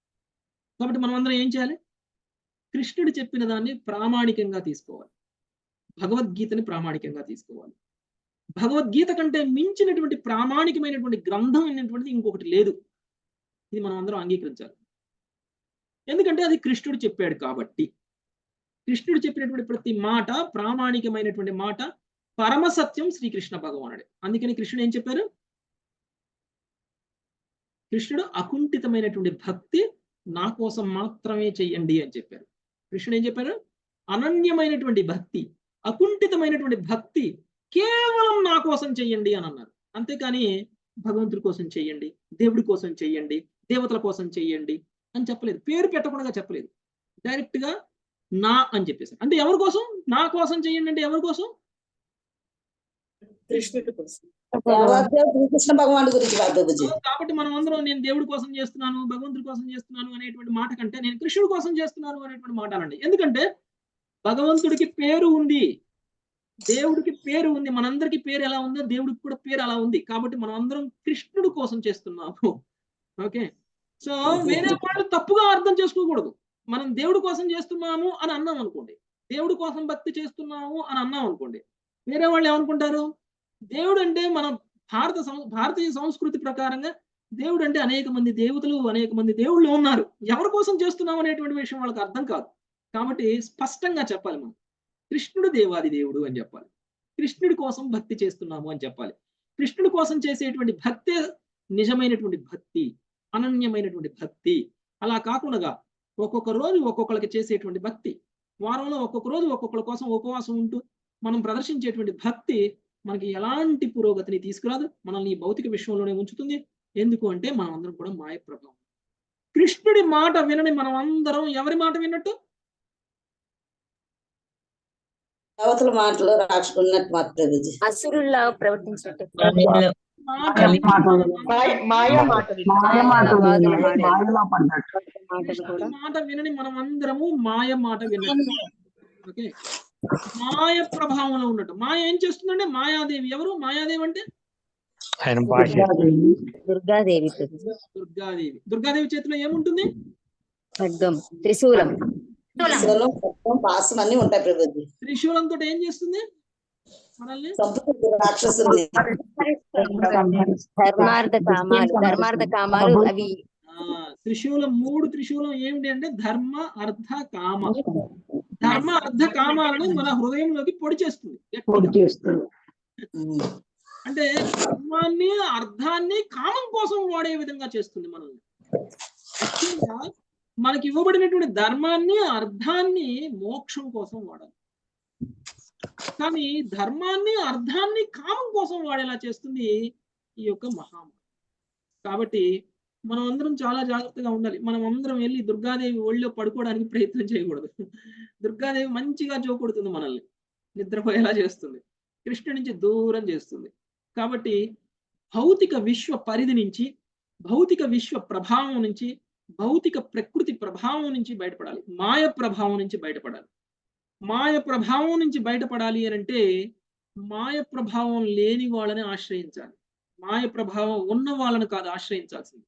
కాబట్టి మనం అందరం ఏం చేయాలి? కృష్ణుడు చెప్పిన దాన్ని ప్రామాణికంగా తీసుకోవాలి. భగవద్గీతని ప్రామాణికంగా తీసుకోవాలి. భగవద్గీత కంటే మించినటువంటి ప్రామాణికమైనటువంటి గ్రంథం అనేటువంటిది ఇంకొకటి లేదు. ఇది మనం అందరం అంగీకరించాలి. ఎందుకంటే అది కృష్ణుడు చెప్పాడు కాబట్టి. కృష్ణుడు చెప్పినటువంటి ప్రతి మాట ప్రామాణికమైనటువంటి మాట, పరమసత్యం శ్రీకృష్ణ భగవానుడే. అందుకని కృష్ణుడు ఏం చెప్పారు? కృష్ణుడు అకుంఠితమైనటువంటి భక్తి నా కోసం మాత్రమే చెయ్యండి అని చెప్పారు. కృష్ణుడు ఏం చెప్పారు? అనన్యమైనటువంటి భక్తి, అకుంఠితమైనటువంటి భక్తి కేవలం నా కోసం చెయ్యండి అని అన్నారు. అంతేకాని భగవంతుడి కోసం చెయ్యండి, దేవుడి కోసం చెయ్యండి, దేవతల కోసం చెయ్యండి అని చెప్పలేదు. పేరు పెట్టకుండా చెప్పలేదు. డైరెక్ట్ గా నా అని చెప్పేసారు. అంటే ఎవరి కోసం? నా కోసం చెయ్యండి అంటే ఎవరి కోసం? కృష్ణుడి కోసం, శ్రీకృష్ణ భగవానుడి గురించి. కాబట్టి మనం అందరం నేను దేవుడి కోసం చేస్తున్నాను, భగవంతుడి కోసం చేస్తున్నాను అనేటువంటి మాట కంటే నేను కృష్ణుడి కోసం చేస్తున్నాను అనేటువంటి మాట అనండి. ఎందుకంటే భగవంతుడికి పేరు ఉంది, దేవుడికి పేరు ఉంది. మనందరికి పేరు ఎలా ఉందో దేవుడికి కూడా పేరు అలా ఉంది. కాబట్టి మనం అందరం కృష్ణుడి కోసం చేస్తున్నాము. ఓకే, సో వేరే వాళ్ళు తప్పుగా అర్థం చేసుకోకూడదు. మనం దేవుడి కోసం చేస్తున్నాము అని అన్నాం అనుకోండి, దేవుడి కోసం భక్తి చేస్తున్నాము అని అన్నాం అనుకోండి, వేరే వాళ్ళు ఏమనుకుంటారు? దేవుడు అంటే మన భారతీయ సంస్కృతి ప్రకారంగా దేవుడు అంటే అనేక మంది దేవతలు, అనేక మంది దేవుళ్ళు ఉన్నారు. ఎవరి కోసం చేస్తున్నాం అనేటువంటి విషయం వాళ్ళకి అర్థం కాదు. కాబట్టి స్పష్టంగా చెప్పాలి, మనం కృష్ణుడు దేవాది దేవుడు అని చెప్పాలి. కృష్ణుడి కోసం భక్తి చేస్తున్నాము అని చెప్పాలి. కృష్ణుడి కోసం చేసేటువంటి భక్తే నిజమైనటువంటి భక్తి, అనన్యమైనటువంటి భక్తి. అలా కాకుండా ఒక్కొక్క రోజు ఒక్కొక్కరికి చేసేటువంటి భక్తి, వారంలో ఒక్కొక్క రోజు ఒక్కొక్కరి కోసం ఉపవాసం ఉంటూ మనం ప్రదర్శించేటువంటి భక్తి మనకి ఎలాంటి పురోగతిని తీసుకురాదు. మనల్ని ఈ భౌతిక విశ్వంలోనే ఉంచుతుంది. ఎందుకు అంటే మనం అందరం కూడా మాయ ప్రభావం. కృష్ణుడి మాట వినని మనం అందరం ఎవరి మాట విన్నట్టు? దేవతల మాటలు రాసుకున్నట్టు మాత్రమే. అసురుల్లా ప్రవర్తించినట్టు మాట వినని మనం అందరము మాయ మాట విన్నట్టు. ఓకే, మాయ ప్రభావంలో ఉన్నట్టు. మాయ ఏం చేస్తుందంటే మాయాదేవి. ఎవరు మాయాదేవి అంటే? దుర్గాదేవి. దుర్గాదేవి. దుర్గాదేవి చేతిలో ఏముంటుంది? ఖడ్గం, త్రిశూలం, పాసం అన్ని ఉంటాయి ప్రభుజీ. త్రిశూలంతో ఏం చేస్తుంది? మనల్ని రాక్షసులు. ధర్మార్థ కామాలు అవి. త్రిశూలం, 3 త్రిశూలం ఏమిటి అంటే ధర్మ, అర్థ, కామ. ధర్మ, అర్థ, కామాలను మన హృదయంలోకి పొడి చేస్తుంది. అంటే ధర్మాన్ని, అర్థాన్ని కామం కోసం వాడే విధంగా చేస్తుంది మనల్ని. ముఖ్యంగా మనకి ఇవ్వబడినటువంటి ధర్మాన్ని, అర్థాన్ని మోక్షం కోసం వాడాలి. కానీ ధర్మాన్ని, అర్థాన్ని కామం కోసం వాడేలా చేస్తుంది ఈ యొక్క మహామాయ. కాబట్టి మనం అందరం చాలా జాగ్రత్తగా ఉండాలి. మనం అందరం వెళ్ళి దుర్గాదేవి ఒళ్ళో పడుకోవడానికి ప్రయత్నం చేయకూడదు. దుర్గాదేవి మంచిగా జోకొడుతుంది, మనల్ని నిద్రపోయేలా చేస్తుంది, కృష్ణుడి నుంచి దూరం చేస్తుంది. కాబట్టి భౌతిక విశ్వ పరిధి నుంచి, భౌతిక విశ్వ ప్రభావం నుంచి, భౌతిక ప్రకృతి ప్రభావం నుంచి బయటపడాలి. మాయ ప్రభావం నుంచి బయటపడాలి. మాయ ప్రభావం నుంచి బయటపడాలి అని అంటే మాయ ప్రభావం లేని వాళ్ళని ఆశ్రయించాలి. మాయ ప్రభావం ఉన్న వాళ్ళని కాదు ఆశ్రయించాల్సింది.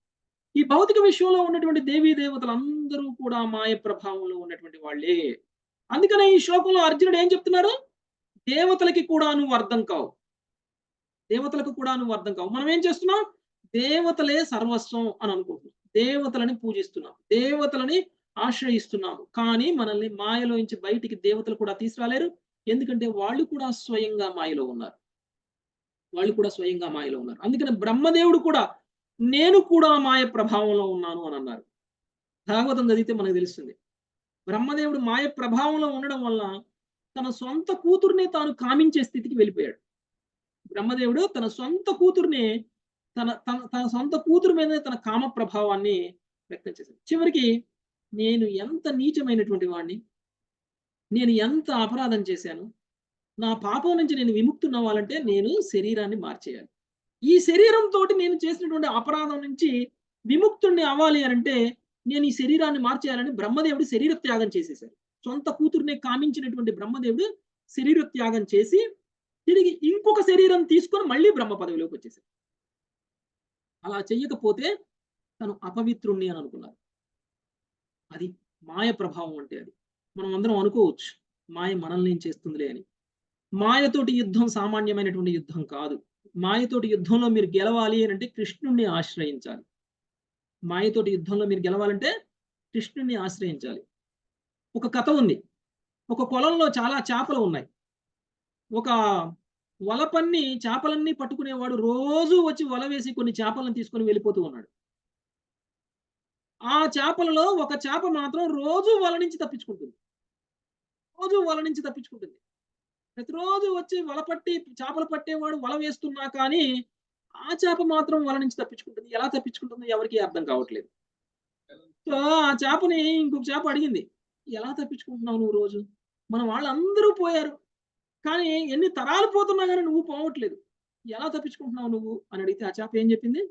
ఈ భౌతిక విశ్వంలో ఉన్నటువంటి దేవీ దేవతలు అందరూ కూడా మాయ ప్రభావంలో ఉన్నటువంటి వాళ్ళే. అందుకనే ఈ శ్లోకంలో అర్జునుడు ఏం చెప్తున్నారు? దేవతలకి కూడా నువ్వు అర్థం కావు, దేవతలకు కూడా నువ్వు అర్థం కావు. మనం ఏం చేస్తున్నాం? దేవతలే సర్వస్వం అని అనుకుంటున్నాం, దేవతలని పూజిస్తున్నాం, దేవతలని ఆశ్రయిస్తున్నాము. కానీ మనల్ని మాయలోంచి బయటికి దేవతలు కూడా తీసుకురాలేరు. ఎందుకంటే వాళ్ళు కూడా స్వయంగా మాయలో ఉన్నారు. అందుకని బ్రహ్మదేవుడు కూడా నేను కూడా మాయ ప్రభావంలో ఉన్నాను అని అన్నారు. భాగవతం చదివితే మనకు తెలుస్తుంది. బ్రహ్మదేవుడు మాయ ప్రభావంలో ఉండడం వల్ల తన సొంత కూతుర్నే తాను కామించే స్థితికి వెళ్ళిపోయాడు. బ్రహ్మదేవుడు తన సొంత కూతుర్నే తన సొంత కూతురు మీద తన కామ ప్రభావాన్ని వ్యక్తం చేశాడు. చివరికి నేను ఎంత నీచమైనటువంటి వాడిని, నేను ఎంత అపరాధం చేశాను, నా పాపం నుంచి నేను విముక్తుని అవ్వాలంటే నేను శరీరాన్ని మార్చేయాలి. ఈ శరీరంతో నేను చేసినటువంటి అపరాధం నుంచి విముక్తుణ్ణి అవ్వాలి అంటే నేను ఈ శరీరాన్ని మార్చేయాలని బ్రహ్మదేవుడు శరీర త్యాగం చేసేశారు. సొంత కూతుర్నే కామించినటువంటి బ్రహ్మదేవుడు శరీర త్యాగం చేసి తిరిగి ఇంకొక శరీరం తీసుకొని మళ్ళీ బ్రహ్మ పదవిలోకి వచ్చేసారు. అలా చెయ్యకపోతే తను అపవిత్రుణ్ణి అని అనుకున్నారు. అది మాయ ప్రభావం అంటే. అది మనం అందరం అనుకోవచ్చు మాయ మనల్ని ఏం చేస్తుందిలే అని. మాయతోటి యుద్ధం సామాన్యమైనటువంటి యుద్ధం కాదు. మాయతోటి యుద్ధంలో మీరు గెలవాలి అని అంటే కృష్ణుణ్ణి ఆశ్రయించాలి. మాయతోటి యుద్ధంలో మీరు గెలవాలంటే కృష్ణుణ్ణి ఆశ్రయించాలి. ఒక కథ ఉంది. ఒక కొలంలో చాలా చేపలు ఉన్నాయి. ఒక వలపన్ని చేపలన్నీ పట్టుకునేవాడు రోజు వచ్చి వల వేసి కొన్ని చేపలను తీసుకొని వెళ్ళిపోతూ ఉన్నాడు. ఆ చేపలలో ఒక చేప మాత్రం రోజు వల నుంచి తప్పించుకుంటుంది. ప్రతిరోజు వచ్చి వల పట్టి చేపలు పట్టేవాడు వల వేస్తున్నా కానీ ఆ చేప మాత్రం వల నుంచి తప్పించుకుంటుంది. ఎలా తప్పించుకుంటుందో ఎవరికి అర్థం కావట్లేదు. సో ఆ చేపని ఇంకొక చేప అడిగింది, ఎలా తప్పించుకుంటున్నావు నువ్వు రోజు? మన వాళ్ళందరూ పోయారు, కానీ ఎన్ని తరాలు పోతున్నా కానీ నువ్వు పోవట్లేదు, ఎలా తప్పించుకుంటున్నావు నువ్వు అని అడిగితే ఆ చేప ఏం చెప్పింది?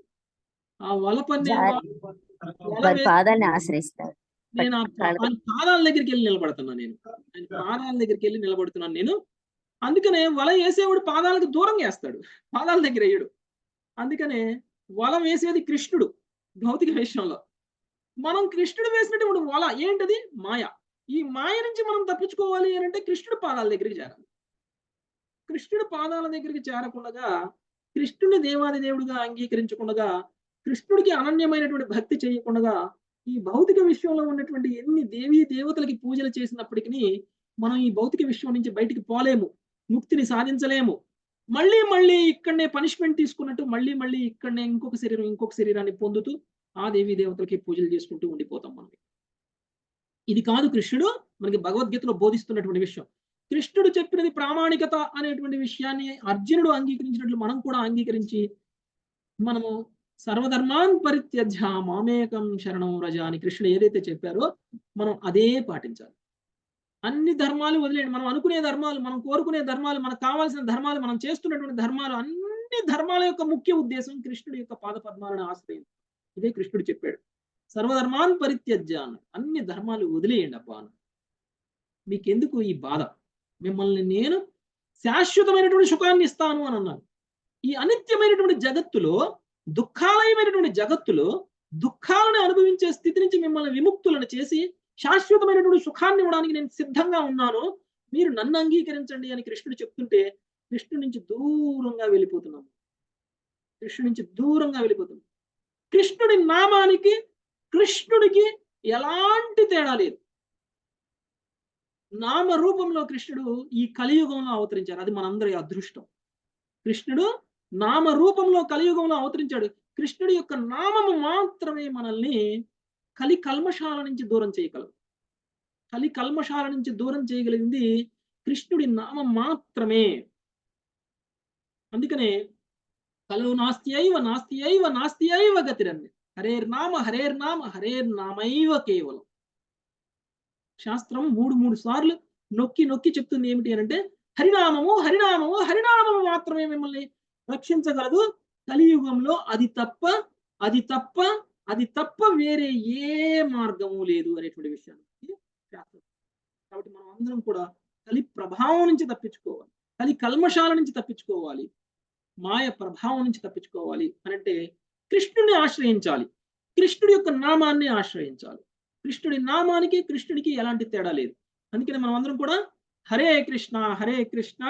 ఆ వల పన్నే పాదాన్ని ఆశ్రయిస్తారు. నేను ఆయన పాదాల దగ్గరికి వెళ్ళి నిలబడుతున్నాను. ఆయన పాదాల దగ్గరికి వెళ్ళి నిలబడుతున్నాను నేను. అందుకనే వల వేసేవాడు పాదాలకు దూరంగా వేస్తాడు, పాదాల దగ్గర వేయడు. అందుకనే వల వేసేది కృష్ణుడు భౌతిక విషయంలో. మనం కృష్ణుడు వేసినటువంటి వల ఏంటది? మాయ. ఈ మాయ నుంచి మనం తప్పించుకోవాలి అని అంటే కృష్ణుడు పాదాల దగ్గరికి చేరాలి. కృష్ణుడు పాదాల దగ్గరికి చేరకుండా, కృష్ణుని దేవాది దేవుడిగా అంగీకరించకుండా, కృష్ణుడికి అనన్యమైనటువంటి భక్తి చేయకుండా, ఈ భౌతిక విషయంలో ఉన్నటువంటి ఎన్ని దేవీ దేవతలకి పూజలు చేసినప్పటికీ మనం ఈ భౌతిక విషయం నుంచి బయటికి పోలేము, ముక్తిని సాధించలేము. మళ్ళీ మళ్ళీ ఇక్కడనే పనిష్మెంట్ తీసుకున్నట్టు మళ్ళీ ఇక్కడనే ఇంకొక శరీరాన్ని పొందుతూ ఆ దేవీ దేవతలకి పూజలు చేసుకుంటూ ఉండిపోతాం మనం. ఇది కాదు కృష్ణుడు మనకి భగవద్గీతలో బోధిస్తున్నటువంటి విషయం. కృష్ణుడు చెప్పినది ప్రామాణికత అనేటువంటి విషయాన్ని అర్జునుడు అంగీకరించినట్లు మనం కూడా అంగీకరించి మనము సర్వధర్మాన్ పరిత్యజ్య మామేకం శరణం వ్రజ అని కృష్ణుడు ఏదైతే చెప్పారో మనం అదే పాటించాలి. అన్ని ధర్మాలు వదిలేయండి. మనం అనుకునే ధర్మాలు, మనం కోరుకునే ధర్మాలు, మనకు కావాల్సిన ధర్మాలు, మనం చేస్తున్నటువంటి ధర్మాలు, అన్ని ధర్మాల యొక్క ముఖ్య ఉద్దేశం కృష్ణుడి యొక్క పాద పద్మాలను ఆశ్రయించడం. ఇదే కృష్ణుడు చెప్పాడు. సర్వధర్మాన్ పరిత్యజ్య అన్నాడు. అన్ని ధర్మాలు వదిలేయండి అబ్బా అన్నాడు. మీకెందుకు ఈ బాధ? మిమ్మల్ని నేను శాశ్వతమైనటువంటి సుఖాన్ని ఇస్తాను అని అన్నాను. ఈ అనిత్యమైనటువంటి జగత్తులో, దుఃఖాలయమైనటువంటి జగత్తులో దుఃఖాలను అనుభవించే స్థితి నుంచి మిమ్మల్ని విముక్తులను చేసి శాశ్వతమైనటువంటి సుఖాన్ని ఇవ్వడానికి నేను సిద్ధంగా ఉన్నాను, మీరు నన్ను అంగీకరించండి అని కృష్ణుడు చెప్తుంటే కృష్ణుడి నుంచి దూరంగా వెళ్ళిపోతున్నాం. కృష్ణుడి నామానికి కృష్ణుడికి ఎలాంటి తేడా లేదు. నామ రూపంలో కృష్ణుడు ఈ కలియుగంలో అవతరించారు. అది మనందరి అదృష్టం. కృష్ణుడు నామ రూపంలో కలియుగంలో అవతరించాడు. కృష్ణుడి యొక్క నామము మాత్రమే మనల్ని కలి కల్మషాల నుంచి దూరం చేయగలదు. కలి కల్మషాల నుంచి దూరం చేయగలిగింది కృష్ణుడి నామం మాత్రమే. అందుకనే కలో నాస్త్యైవ గతిరన్య హరేర్నామ హరేర్నామైవ కేవలం. శాస్త్రం మూడు సార్లు నొక్కి చెప్తుంది ఏమిటి అని అంటే హరినామము మాత్రమే మిమ్మల్ని రక్షించగలదు. కలియుగంలో అది తప్ప వేరే ఏ మార్గము లేదు అనేటువంటి విషయాన్ని శాస్త్రం. కాబట్టి మనం అందరం కూడా కలి ప్రభావం నుంచి తప్పించుకోవాలి, కలి కల్మషాల నుంచి తప్పించుకోవాలి, మాయ ప్రభావం నుంచి తప్పించుకోవాలి అనంటే కృష్ణుడిని ఆశ్రయించాలి, కృష్ణుడి యొక్క నామాన్ని ఆశ్రయించాలి. కృష్ణుడి నామానికి కృష్ణుడికి ఎలాంటి తేడా లేదు. అందుకని మనం అందరం కూడా హరే కృష్ణ కృష్ణ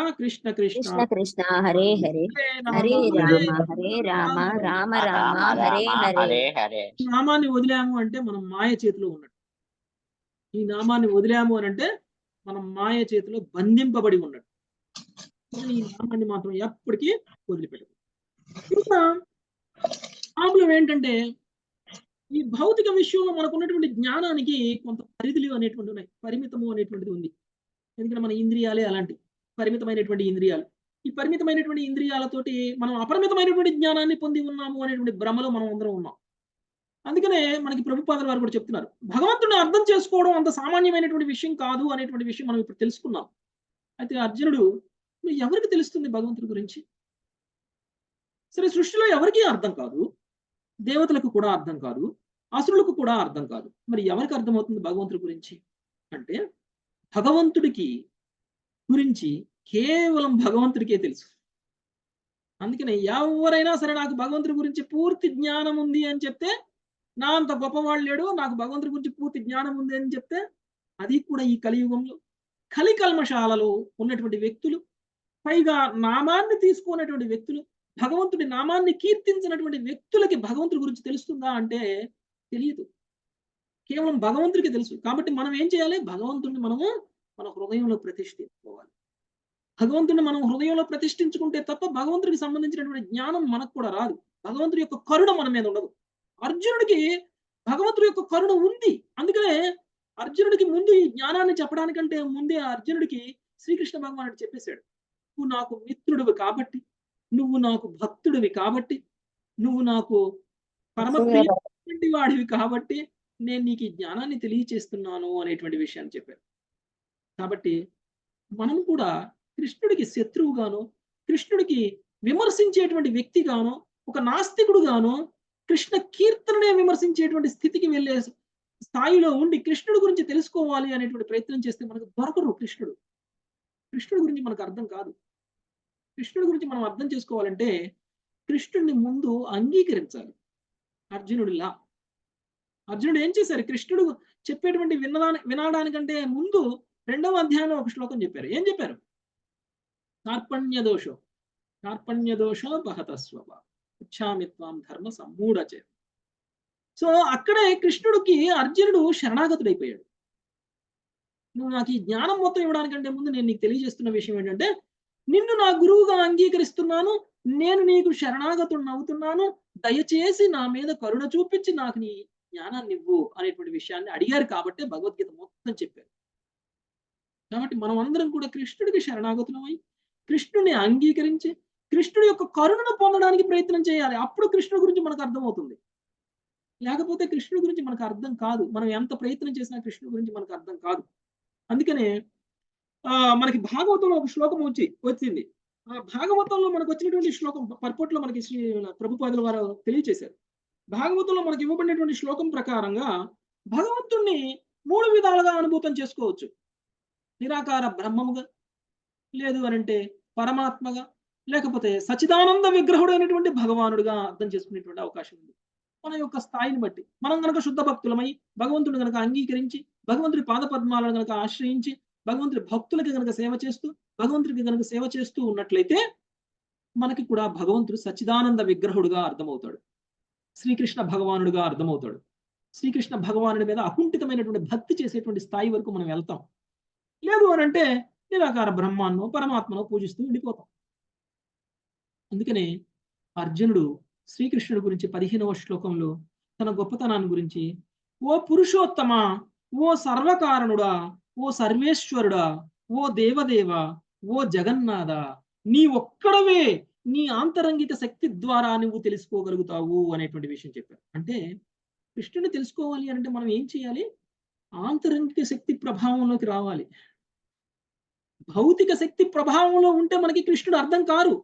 కృష్ణ కృష్ణ హరే హరే హరే రామ రామ రామ హరే హరే. ఈ నామాన్ని వదిలాము అంటే మనం మాయ చేతిలో ఉన్నట్టు. ఈ నామాన్ని వదిలాము అని అంటే మనం మాయ చేతిలో బంధింపబడి ఉన్నట్టు. ఈ నామాన్ని మాత్రం ఎప్పటికీ వదిలిపెట్టదు. ఇంకా ప్రాబ్లం ఏంటంటే ఈ భౌతిక విషయంలో మనకు ఉన్నటువంటి జ్ఞానానికి కొంత పరిధులు అనేటువంటి ఉన్నాయి, పరిమితము అనేటువంటిది ఉంది. ఎందుకంటే మన ఇంద్రియాలే అలాంటి పరిమితమైనటువంటి ఇంద్రియాలు. ఈ పరిమితమైనటువంటి ఇంద్రియాలతోటి మనం అపరిమితమైనటువంటి జ్ఞానాన్ని పొంది ఉన్నాము అనేటువంటి భ్రమలో మనం అందరం ఉన్నాం. అందుకనే మనకి ప్రభుపాదుల వారు కూడా చెప్తున్నారు, భగవంతుడిని అర్థం చేసుకోవడం అంత సామాన్యమైనటువంటి విషయం కాదు అనేటువంటి విషయం మనం ఇప్పుడు తెలుసుకున్నాం. అయితే అర్జునుడు మరి ఎవరికి తెలుస్తుంది భగవంతుడి గురించి? సరే, సృష్టిలో ఎవరికీ అర్థం కాదు, దేవతలకు కూడా అర్థం కాదు, అసురులకు కూడా అర్థం కాదు. మరి ఎవరికి అర్థమవుతుంది భగవంతుడి గురించి అంటే, భగవంతుడికి గురించి కేవలం భగవంతుడికే తెలుసు. అందుకనే ఎవరైనా సరే నాకు భగవంతుడి గురించి పూర్తి జ్ఞానం ఉంది అని చెప్తే, నా అంత గొప్పవాళ్ళు లేడు, నాకు భగవంతుడి గురించి పూర్తి జ్ఞానం ఉంది అని చెప్తే, అది కూడా ఈ కలియుగంలో కలికల్మశాలలో ఉన్నటువంటి వ్యక్తులు, పైగా నామాన్ని తీసుకున్నటువంటి వ్యక్తులు, భగవంతుడి నామాన్ని కీర్తించినటువంటి వ్యక్తులకి భగవంతుడి గురించి తెలుస్తుందా అంటే తెలియదు. కేవలం భగవంతుడికి తెలుసు. కాబట్టి మనం ఏం చేయాలి? భగవంతుడిని మనము మన హృదయంలో ప్రతిష్ఠించుకోవాలి. భగవంతుడిని మనం హృదయంలో ప్రతిష్ఠించుకుంటే తప్ప భగవంతుడికి సంబంధించినటువంటి జ్ఞానం మనకు కూడా రాదు. భగవంతుడి యొక్క కరుణ మన మీద ఉండదు. అర్జునుడికి భగవంతుడి యొక్క కరుణ ఉంది. అందుకనే అర్జునుడికి ముందు ఈ జ్ఞానాన్ని చెప్పడానికంటే ముందే అర్జునుడికి శ్రీకృష్ణ భగవానుడు చెప్పేశాడు, నువ్వు నాకు మిత్రుడివి కాబట్టి, నువ్వు నాకు భక్తుడివి కాబట్టి, నువ్వు నాకు పరమప్రియ వాడివి కాబట్టి నేను నీకు ఈ జ్ఞానాన్ని తెలియచేస్తున్నాను అనేటువంటి విషయాన్ని చెప్పారు. కాబట్టి మనం కూడా కృష్ణుడికి శత్రువుగాను, కృష్ణుడికి విమర్శించేటువంటి వ్యక్తిగాను, ఒక నాస్తికుడుగాను, కృష్ణ కీర్తననే విమర్శించేటువంటి స్థితికి వెళ్ళే స్థాయిలో ఉండి కృష్ణుడి గురించి తెలుసుకోవాలి అనేటువంటి ప్రయత్నం చేస్తే మనకు దొరకరు కృష్ణుడు. కృష్ణుడి గురించి మనకు అర్థం కాదు. కృష్ణుడి గురించి మనం అర్థం చేసుకోవాలంటే కృష్ణుడిని ముందు అంగీకరించాలి. అర్జునుడిలా అర్జునుడు ఏం చేశారు? కృష్ణుడు చెప్పేటువంటి వినడానికంటే ముందు 2వ అధ్యాయంలో ఒక శ్లోకం చెప్పారు. ఏం చెప్పారు? కార్పణ్యదోషో బహతస్వభ ఉచ్ఛామిత్వాం ధర్మ సమ్మూఢచే. సో అక్కడే కృష్ణుడికి అర్జునుడు శరణాగతుడైపోయాడు. నువ్వు నాకు ఈ జ్ఞానం మొత్తం ఇవ్వడానికంటే ముందు నేను నీకు తెలియజేస్తున్న విషయం ఏంటంటే, నిన్ను నా గురువుగా అంగీకరిస్తున్నాను, నేను నీకు శరణాగతుడిని అవుతున్నాను, దయచేసి నా మీద కరుణ చూపించి నాకు నీ జ్ఞానాన్ని ఇవ్వు అనేటువంటి విషయాన్ని అడిగారు కాబట్టి భగవద్గీత మొత్తం చెప్పారు. కాబట్టి మనం అందరం కూడా కృష్ణుడికి శరణాగతులమై కృష్ణుడిని అంగీకరించి కృష్ణుడి యొక్క కరుణను పొందడానికి ప్రయత్నం చేయాలి. అప్పుడు కృష్ణుడి గురించి మనకు అర్థమవుతుంది. లేకపోతే కృష్ణుడి గురించి మనకు అర్థం కాదు. మనం ఎంత ప్రయత్నం చేసినా కృష్ణుడి గురించి మనకు అర్థం కాదు. అందుకనే మనకి భాగవతంలో ఒక శ్లోకం వచ్చింది. ఆ భాగవతంలో మనకు వచ్చినటువంటి శ్లోకం పర్పట్లో మనకి శ్రీ ప్రభుపాదుల వారు తెలియచేశారు. భాగవతంలో మనకి ఇవ్వబడినటువంటి శ్లోకం ప్రకారంగా భగవంతుణ్ణి 3 విధాలుగా అనుభూతం చేసుకోవచ్చు. నిరాకార బ్రహ్మముగా, లేదు అనంటే పరమాత్మగా, లేకపోతే సచిదానంద విగ్రహుడు అయినటువంటి భగవానుడిగా అర్థం చేసుకునేటువంటి అవకాశం ఉంది. మన యొక్క స్థాయిని బట్టి మనం కనుక శుద్ధ భక్తులమై భగవంతుడిని కనుక అంగీకరించి భగవంతుడి పాదపద్మాలను కనుక ఆశ్రయించి భగవంతుడి భక్తులకి కనుక సేవ చేస్తూ భగవంతుడికి కనుక సేవ చేస్తూ ఉన్నట్లయితే మనకి కూడా భగవంతుడు సచిదానంద విగ్రహుడుగా అర్థమవుతాడు, శ్రీకృష్ణ భగవానుడిగా అర్థమవుతాడు. శ్రీకృష్ణ భగవానుడి మీద అకుంఠితమైనటువంటి భక్తి చేసేటువంటి స్థాయి వరకు మనం వెళ్తాం. లేదు అనంటే నిరాకార బ్రహ్మాన్నో పరమాత్మనో పూజిస్తూ ఉండిపోతాం. అందుకనే అర్జునుడు శ్రీకృష్ణుడి గురించి 15వ శ్లోకంలో తన గొప్పతనాన్ని గురించి, ఓ పురుషోత్తమ, ఓ సర్వకారణుడా, ఓ సర్వేశ్వరుడా, ఓ దేవదేవ, ఓ జగన్నాథ, నీ ఒక్కడవే నీ ఆంతరంగిక శక్తి ద్వారా నువ్వు తెలుసుకోగలుగుతావు అనేటువంటి విషయం చెప్పారు. అంటే కృష్ణుని తెలుసుకోవాలి అంటే మనం ఏం చేయాలి? ఆంతరంగిక శక్తి ప్రభావంలోకి రావాలి. భౌతిక శక్తి ప్రభావంలో ఉంటే మనకి కృష్ణుడు అర్థం కారు.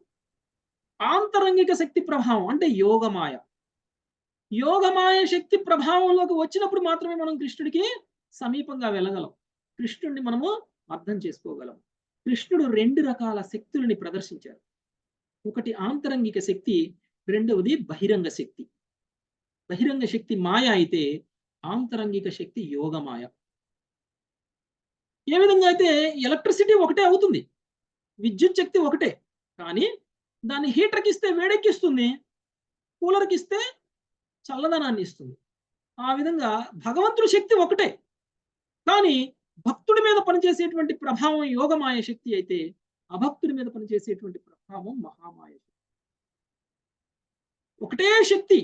ఆంతరంగిక శక్తి ప్రభావం అంటే యోగమాయ, యోగమాయ శక్తి ప్రభావంలోకి వచ్చినప్పుడు మాత్రమే మనం కృష్ణుడికి సమీపంగా వెళ్ళగలం, కృష్ణుడిని మనము అర్థం చేసుకోగలం. కృష్ణుడు 2 రకాల శక్తులని ప్రదర్శించారు. ఒకటి ఆంతరంగిక శక్తి, రెండవది బహిరంగ శక్తి. బహిరంగ శక్తి మాయ అయితే ఆంతరంగిక శక్తి యోగమాయ. ఏ విధంగా అయితే ఎలక్ట్రిసిటీ ఒకటే అవుతుంది, విద్యుత్ శక్తి ఒకటే, కానీ దాన్ని హీటర్కి ఇస్తే వేడెక్కిస్తుంది, కూలర్కి ఇస్తే చల్లదనాన్ని ఇస్తుంది. ఆ విధంగా భగవంతుడి శక్తి ఒకటే, కానీ భక్తుడి మీద పనిచేసేటువంటి ప్రభావం యోగమాయ శక్తి అయితే అభక్తుడి మీద పనిచేసేటువంటి ప్రభావం మహామాయ శక్తి. ఒకటే శక్తి,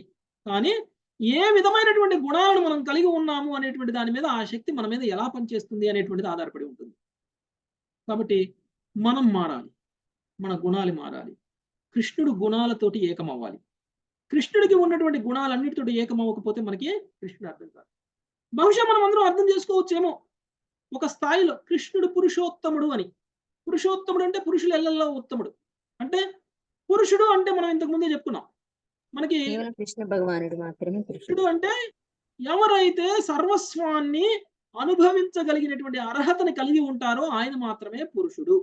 కానీ ఏ విధమైనటువంటి గుణాలను మనం కలిగి ఉన్నాము అనేటువంటి దాని మీద ఆ శక్తి మన మీద ఎలా పనిచేస్తుంది అనేటువంటిది ఆధారపడి ఉంటుంది. కాబట్టి మనం మారాలి, మన గుణాలు మారాలి, కృష్ణుడు గుణాలతోటి ఏకమవ్వాలి. కృష్ణుడికి ఉన్నటువంటి గుణాలన్నిటితోటి ఏకమవ్వకపోతే మనకి కృష్ణుడు అర్థం కాదు. బహుశా మనం అందరం అర్థం చేసుకోవచ్చేమో ఒక స్థాయిలో కృష్ణుడు పురుషోత్తముడు అని, పురుషోత్తముడు అంటే పురుషులెల్లల్లో ఉత్తముడు. అంటే పురుషుడు అంటే మనం ఇంతకు ముందే చెప్పుకున్నాం. మనకి కేవలం కృష్ణ భగవానుడు మాత్రమే పురుషుడు. పురుషుడు అంటే ఎవరైతే సర్వస్వాన్ని అనుభవించగలిగినటువంటి అర్హతని కలిగి ఉంటారో ఆయన మాత్రమే పురుషుడు.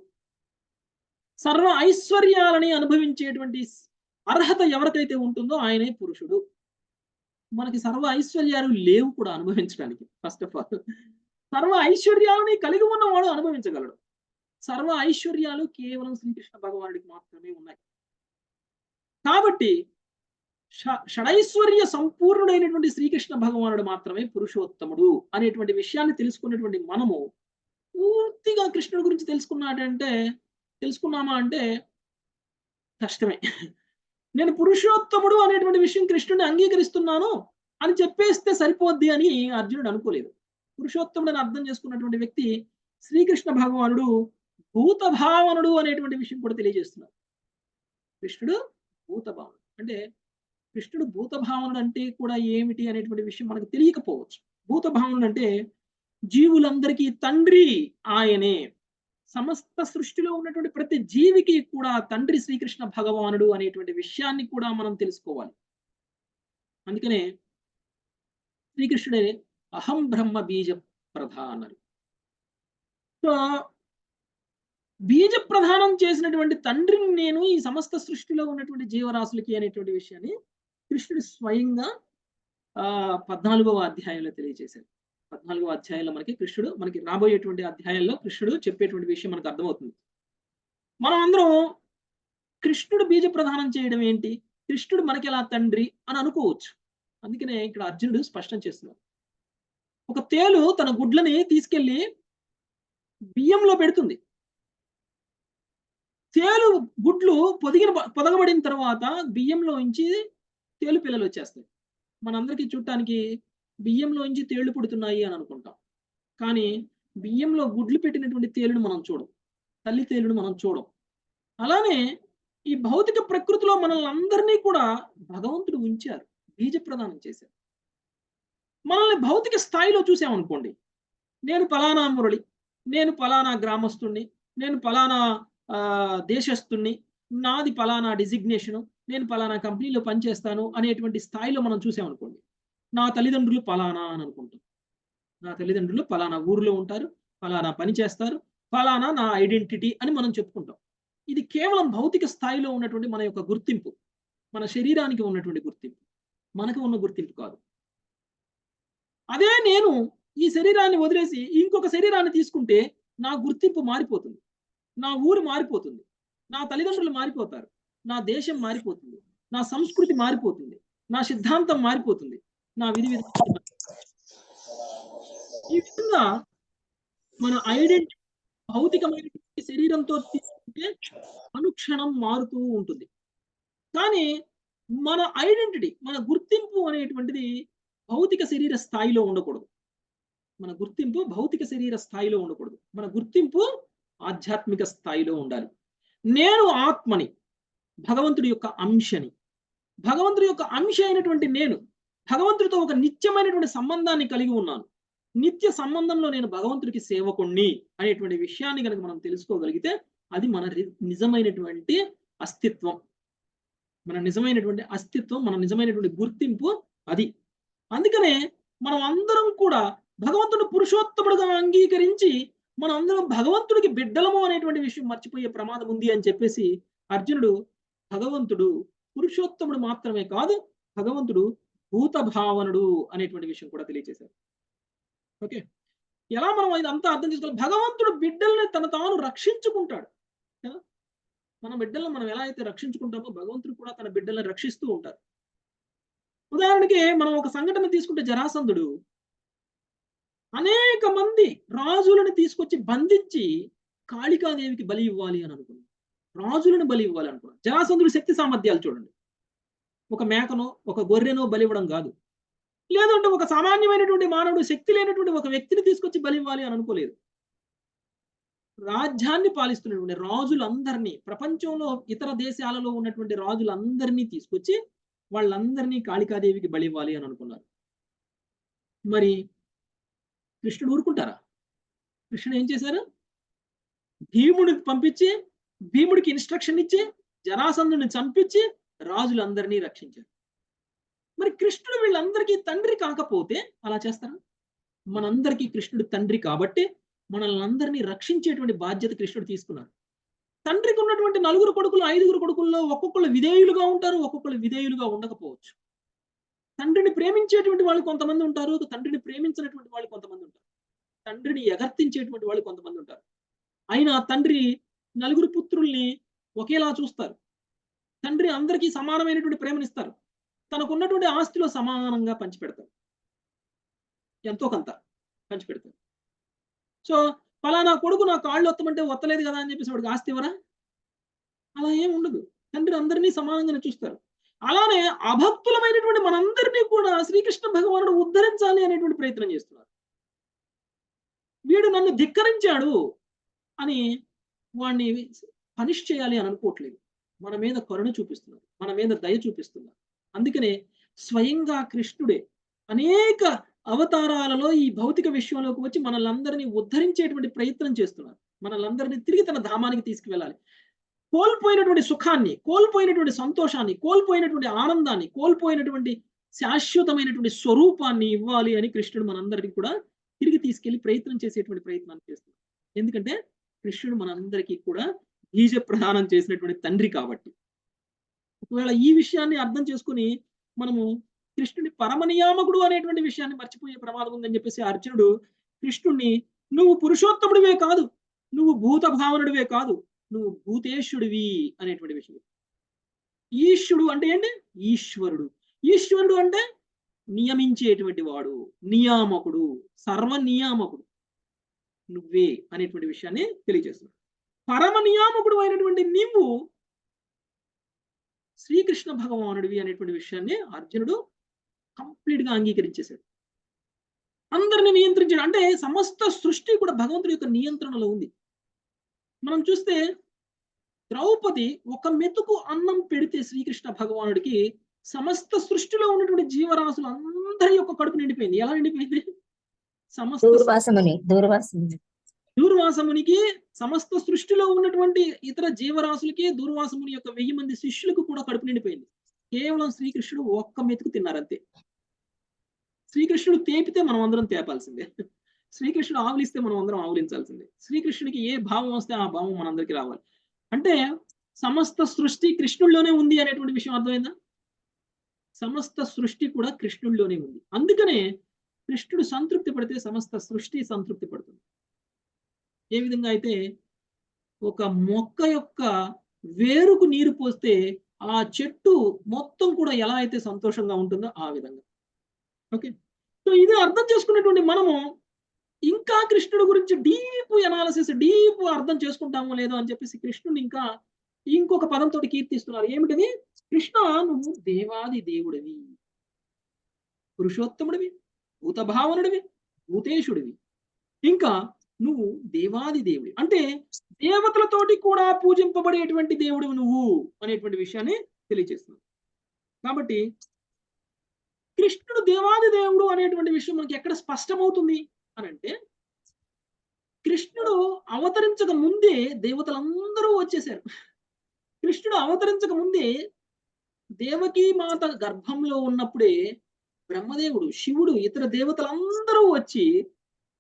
సర్వ ఐశ్వర్యాలని అనుభవించేటువంటి అర్హత ఎవరికైతే ఉంటుందో ఆయనే పురుషుడు. మనకి సర్వ ఐశ్వర్యాలు లేవు కూడా అనుభవించడానికి. ఫస్ట్ ఆఫ్ ఆల్ సర్వ ఐశ్వర్యాలని కలిగి ఉన్నవాడు అనుభవించగలడు. సర్వ ఐశ్వర్యాలు కేవలం శ్రీకృష్ణ భగవానుడికి మాత్రమే ఉన్నాయి. కాబట్టి షడైశ్వర్య సంపూర్ణుడైనటువంటి శ్రీకృష్ణ భగవానుడు మాత్రమే పురుషోత్తముడు అనేటువంటి విషయాన్ని తెలుసుకున్నటువంటి మనము పూర్తిగా కృష్ణుడి గురించి తెలుసుకున్నామా అంటే కష్టమే. నేను పురుషోత్తముడు అనేటువంటి విషయం కృష్ణుడిని అంగీకరిస్తున్నాను అని చెప్పేస్తే సరిపోద్ది అని అర్జునుడు అనుకోలేదు. పురుషోత్తముడు అని అర్థం చేసుకున్నటువంటి వ్యక్తి శ్రీకృష్ణ భగవానుడు భూతభావనుడు అనేటువంటి విషయం కూడా తెలియజేస్తున్నారు. కృష్ణుడు భూతభావనుడు అంటే కృష్ణుడు భూతభావనుడు అంటే కూడా ఏమిటి అనేటువంటి విషయం మనకు తెలియకపోవచ్చు. భూతభావనుడు అంటే జీవులందరికీ తండ్రి ఆయనే. సమస్త సృష్టిలో ఉన్నటువంటి ప్రతి జీవికి కూడా తండ్రి శ్రీకృష్ణ భగవానుడు అనేటువంటి విషయాన్ని కూడా మనం తెలుసుకోవాలి. అందుకనే శ్రీకృష్ణుడే అహం బ్రహ్మ బీజ ప్రధానరు. సో బీజ ప్రధానం చేసినటువంటి తండ్రిని నేను ఈ సమస్త సృష్టిలో ఉన్నటువంటి జీవరాశులకి అనేటువంటి విషయాన్ని కృష్ణుడు స్వయంగా 14వ అధ్యాయంలో తెలియజేశారు. 14వ అధ్యాయంలో మనకి రాబోయేటువంటి అధ్యాయంలో కృష్ణుడు చెప్పేటువంటి విషయం మనకు అర్థమవుతుంది. మనం అందరం కృష్ణుడు బీజ ప్రధానం చేయడం ఏంటి, కృష్ణుడు మనకి ఎలా తండ్రి అని అనుకోవచ్చు. అందుకనే ఇక్కడ అర్జునుడు స్పష్టం చేస్తున్నాడు. ఒక తేలు తన గుడ్లని తీసుకెళ్లి బియ్యంలో పెడుతుంది. తేలు గుడ్లు పొదగబడిన తర్వాత బియ్యంలోంచి తేలు పిల్లలు వచ్చేస్తాయి. మనందరికీ చూడటానికి బియ్యంలోంచి తేళ్లు పుడుతున్నాయి అని అనుకుంటాం. కానీ బియ్యంలో గుడ్లు పెట్టినటువంటి తేలును మనం చూడం, తల్లి తేలును మనం చూడం. అలానే ఈ భౌతిక ప్రకృతిలో మనల్ని అందరినీ కూడా భగవంతుడు ఉంచారు, బీజ ప్రదానం చేశారు. మనల్ని భౌతిక స్థాయిలో చూసామనుకోండి, నేను ఫలానా మురళి, నేను ఫలానా గ్రామస్తుణ్ణి, నేను ఫలానా దేశస్తుణ్ణి, నాది ఫలానా డిజిగ్నేషను, నేను ఫలానా కంపెనీలో పనిచేస్తాను అనేటువంటి స్థాయిలో మనం చూసామనుకోండి, నా తల్లిదండ్రులు ఫలానా అని అనుకుంటాం. నా తల్లిదండ్రులు ఫలానా ఊరిలో ఉంటారు, ఫలానా పని చేస్తారు, ఫలానా నా ఐడెంటిటీ అని మనం చెప్పుకుంటాం. ఇది కేవలం భౌతిక స్థాయిలో ఉన్నటువంటి మన యొక్క గుర్తింపు, మన శరీరానికి ఉన్నటువంటి గుర్తింపు, మనకు ఉన్న గుర్తింపు కాదు. అదే నేను ఈ శరీరాన్ని వదిలేసి ఇంకొక శరీరాన్ని తీసుకుంటే నా గుర్తింపు మారిపోతుంది, నా ఊరు మారిపోతుంది, నా తల్లిదండ్రులు మారిపోతారు, నా దేశం మారిపోతుంది, నా సంస్కృతి మారిపోతుంది, నా సిద్ధాంతం మారిపోతుంది, నా విధి విధానం. ఈ విధంగా మన ఐడెంటిటీ భౌతికమైనటువంటి శరీరంతో తీసుకుంటే అనుక్షణం మారుతూ ఉంటుంది. కానీ మన ఐడెంటిటీ, మన గుర్తింపు అనేటువంటిది భౌతిక శరీర స్థాయిలో ఉండకూడదు. మన గుర్తింపు భౌతిక శరీర స్థాయిలో ఉండకూడదు. మన గుర్తింపు ఆధ్యాత్మిక స్థాయిలో ఉండాలి. నేను ఆత్మని, భగవంతుడి యొక్క అంశని. భగవంతుడి యొక్క అంశ అయినటువంటి నేను భగవంతుడితో ఒక నిత్యమైనటువంటి సంబంధాన్ని కలిగి ఉన్నాను. నిత్య సంబంధంలో నేను భగవంతుడికి సేవకుణ్ణి అనేటువంటి విషయాన్ని కనుక మనం తెలుసుకోగలిగితే అది మన నిజమైనటువంటి అస్తిత్వం. మన నిజమైనటువంటి అస్తిత్వం, మన నిజమైనటువంటి గుర్తింపు అది. అందుకనే మనం అందరం కూడా భగవంతుడు పురుషోత్తముడుగా అంగీకరించి మనం అందరం భగవంతుడికి బిడ్డలము అనేటువంటి విషయం మర్చిపోయే ప్రమాదం ఉంది అని చెప్పేసి అర్జునుడు భగవంతుడు పురుషోత్తముడు మాత్రమే కాదు, భగవంతుడు భూత భావనుడు అనేటువంటి విషయం కూడా తెలియజేశారు. ఓకే, ఎలా మనం ఇదంతా అర్థం చేసుకోవాలి? భగవంతుడు బిడ్డల్ని తన తాను రక్షించుకుంటాడు కదా. మన బిడ్డలను మనం ఎలా అయితే రక్షించుకుంటామో భగవంతుడు కూడా తన బిడ్డలను రక్షిస్తూ ఉంటారు. ఉదాహరణకి మనం ఒక సంఘటన తీసుకుంటే, జరాసంధుడు అనేక మంది రాజులను తీసుకొచ్చి బంధించి కాళికాదేవికి బలి ఇవ్వాలి అని అనుకున్నాడు. రాజులను బలి ఇవ్వాలి అనుకున్నాడు. జరాసంధుడి శక్తి సామర్థ్యాలు చూడండి. ఒక మేకనో ఒక గొర్రెనో బలి ఇవ్వడం కాదు, లేదంటే ఒక సామాన్యమైనటువంటి మానవుడు శక్తి లేనటువంటి ఒక వ్యక్తిని తీసుకొచ్చి బలి ఇవ్వాలి అని అనుకోలేదు. రాజ్యాన్ని పాలిస్తున్నటువంటి రాజులందరినీ, ప్రపంచంలో ఇతర దేశాలలో ఉన్నటువంటి రాజులందరినీ తీసుకొచ్చి వాళ్ళందరినీ కాళికాదేవికి బలి ఇవ్వాలి అని అనుకున్నారు. మరి కృష్ణుడు ఊరుకుంటారా? కృష్ణుడు ఏం చేశారు? భీముడికి పంపించి భీముడికి ఇన్స్ట్రక్షన్ ఇచ్చి జరాసంధుని చంపించి రాజులందరినీ రక్షించారు. మరి కృష్ణుడు వీళ్ళందరికీ తండ్రి కాకపోతే అలా చేస్తారా? మనందరికీ కృష్ణుడు తండ్రి కాబట్టి మనల్ని అందరినీ రక్షించేటువంటి బాధ్యత కృష్ణుడు తీసుకున్నారు. తండ్రికి ఉన్నటువంటి 4 కొడుకులు 5 కొడుకుల్లో ఒక్కొక్కళ్ళు విధేయులుగా ఉంటారు, ఒక్కొక్కళ్ళు విధేయులుగా ఉండకపోవచ్చు. తండ్రిని ప్రేమించేటువంటి వాళ్ళు కొంతమంది ఉంటారు, తండ్రిని ప్రేమించినటువంటి వాళ్ళు కొంతమంది ఉంటారు, తండ్రిని ఎగర్తించేటువంటి వాళ్ళు కొంతమంది ఉంటారు. అయినా తండ్రి 4 పుత్రుల్ని ఒకేలా చూస్తారు. తండ్రి అందరికీ సమానమైనటువంటి ప్రేమనిస్తారు. తనకున్నటువంటి ఆస్తిలో సమానంగా పంచిపెడతారు, ఎంతో కొంత పంచిపెడతారు. సో ఫలానా కొడుకు నా కాళ్ళు ఒత్తమంటే ఒత్తలేదు కదా అని చెప్పేసి వాడికి ఆస్తి ఇవ్వరా? అలా ఏం ఉండదు. తండ్రి అందరినీ సమానంగానే చూస్తారు. అలానే అభక్తులమైనటువంటి మనందరినీ కూడా శ్రీకృష్ణ భగవానుడు ఉద్ధరించాలి అనేటువంటి ప్రయత్నం చేస్తున్నారు. వీడు నన్ను ధిక్కరించాడు అని వాడిని పనిష్ చేయాలి అని అనుకోవట్లేదు. మన మీద కరుణ చూపిస్తున్నారు, మన మీద దయ చూపిస్తున్నారు. అందుకనే స్వయంగా కృష్ణుడే అనేక అవతారాలలో ఈ భౌతిక విషయంలోకి వచ్చి మనల్ని ఉద్ధరించేటువంటి ప్రయత్నం చేస్తున్నారు. మనల్ని తిరిగి తన ధామానికి తీసుకువెళ్ళాలి. కోల్పోయినటువంటి సుఖాన్ని, కోల్పోయినటువంటి సంతోషాన్ని, కోల్పోయినటువంటి ఆనందాన్ని, కోల్పోయినటువంటి శాశ్వతమైనటువంటి స్వరూపాన్ని ఇవ్వాలి అని కృష్ణుడు మనందరికీ కూడా తిరిగి తీసుకెళ్లి ప్రయత్నం చేసేటువంటి ప్రయత్నాన్ని చేస్తున్నారు. ఎందుకంటే కృష్ణుడు మనందరికీ కూడా బీజ ప్రదానం చేసినటువంటి తండ్రి కాబట్టి. ఒకవేళ ఈ విషయాన్ని అర్థం చేసుకుని మనము కృష్ణుని పరమనియామకుడు అనేటువంటి విషయాన్ని మర్చిపోయే ప్రమాదం ఉందని చెప్పేసి అర్జునుడు కృష్ణుడిని నువ్వు పురుషోత్తముడివే కాదు, నువ్వు భూత భావనుడివే కాదు, నువ్వు భూతేశ్వరుడివి అనేటువంటి విషయం. ఈశ్వరుడు అంటే ఏంటి? ఈశ్వరుడు. ఈశ్వరుడు అంటే నియమించేటువంటి వాడు, నియామకుడు, సర్వనియామకుడు నువ్వే అనేటువంటి విషయాన్ని తెలియజేస్తున్నాడు. పరమ నియామకుడు అయినటువంటి నీవు శ్రీకృష్ణ భగవానుడివి అనేటువంటి విషయాన్ని అర్జునుడు కంప్లీట్ గా అంగీకరించేశాడు. అందరిని నియంత్రించాడు. అంటే సమస్త సృష్టి కూడా భగవంతుడి యొక్క నియంత్రణలో ఉంది. మనం చూస్తే ద్రౌపది ఒక మెతుకు అన్నం పెడితే శ్రీకృష్ణ భగవానుడికి సమస్త సృష్టిలో ఉన్నటువంటి జీవరాశులు అందరి యొక్క కడుపు నిండిపోయింది. ఎలా నిండిపోయింది? సమస్త దూర్వాసమునికి, సమస్త సృష్టిలో ఉన్నటువంటి ఇతర జీవరాశులకి, దూర్వాసముని యొక్క 1000 మంది శిష్యులకు కూడా కడుపు నిండిపోయింది. కేవలం శ్రీకృష్ణుడు ఒక్క మెతుకు తిన్నారంతే. శ్రీకృష్ణుడు తేపితే మనం అందరం తేపాల్సిందే, శ్రీకృష్ణుడు ఆవులిస్తే మనం అందరం ఆవులించాల్సిందే. శ్రీకృష్ణుడికి ఏ భావం వస్తే ఆ భావం మనందరికీ రావాలి. అంటే సమస్త సృష్టి కృష్ణుడిలోనే ఉంది అనేటువంటి విషయం అర్థమైందా? సమస్త సృష్టి కూడా కృష్ణుడిలోనే ఉంది. అందుకనే కృష్ణుడు సంతృప్తి పడితే సమస్త సృష్టి సంతృప్తి పడుతుంది. ఏ విధంగా అయితే ఒక మొక్క యొక్క వేరుకు నీరు పోస్తే ఆ చెట్టు మొత్తం కూడా ఎలా అయితే సంతోషంగా ఉంటుందో ఆ విధంగా. ఓకే, సో ఇది అర్థం చేసుకున్నటువంటి మనము ఇంకా కృష్ణుడి గురించి డీప్ ఎనాలిసిస్, డీప్ అర్థం చేసుకుంటామో లేదో అని చెప్పేసి కృష్ణుని ఇంకా ఇంకొక పదంతో కీర్తిస్తున్నారు. ఏమిటది? కృష్ణ, నువ్వు దేవాది దేవుడివి, పురుషోత్తముడివి, భూతభావనుడివి, భూతేశుడివి, ఇంకా నువ్వు దేవాది దేవుడి అంటే దేవతలతోటి కూడా పూజింపబడేటువంటి దేవుడివి నువ్వు అనేటువంటి విషయాన్ని తెలియజేస్తున్నావు. కాబట్టి కృష్ణుడు దేవాది దేవుడు అనేటువంటి విషయం మనకి ఎక్కడ స్పష్టమవుతుంది అని అంటే, కృష్ణుడు అవతరించక ముందే దేవతలందరూ వచ్చేసారు. కృష్ణుడు అవతరించక ముందే దేవకీ మాత గర్భంలో ఉన్నప్పుడే బ్రహ్మదేవుడు, శివుడు, ఇతర దేవతలందరూ వచ్చి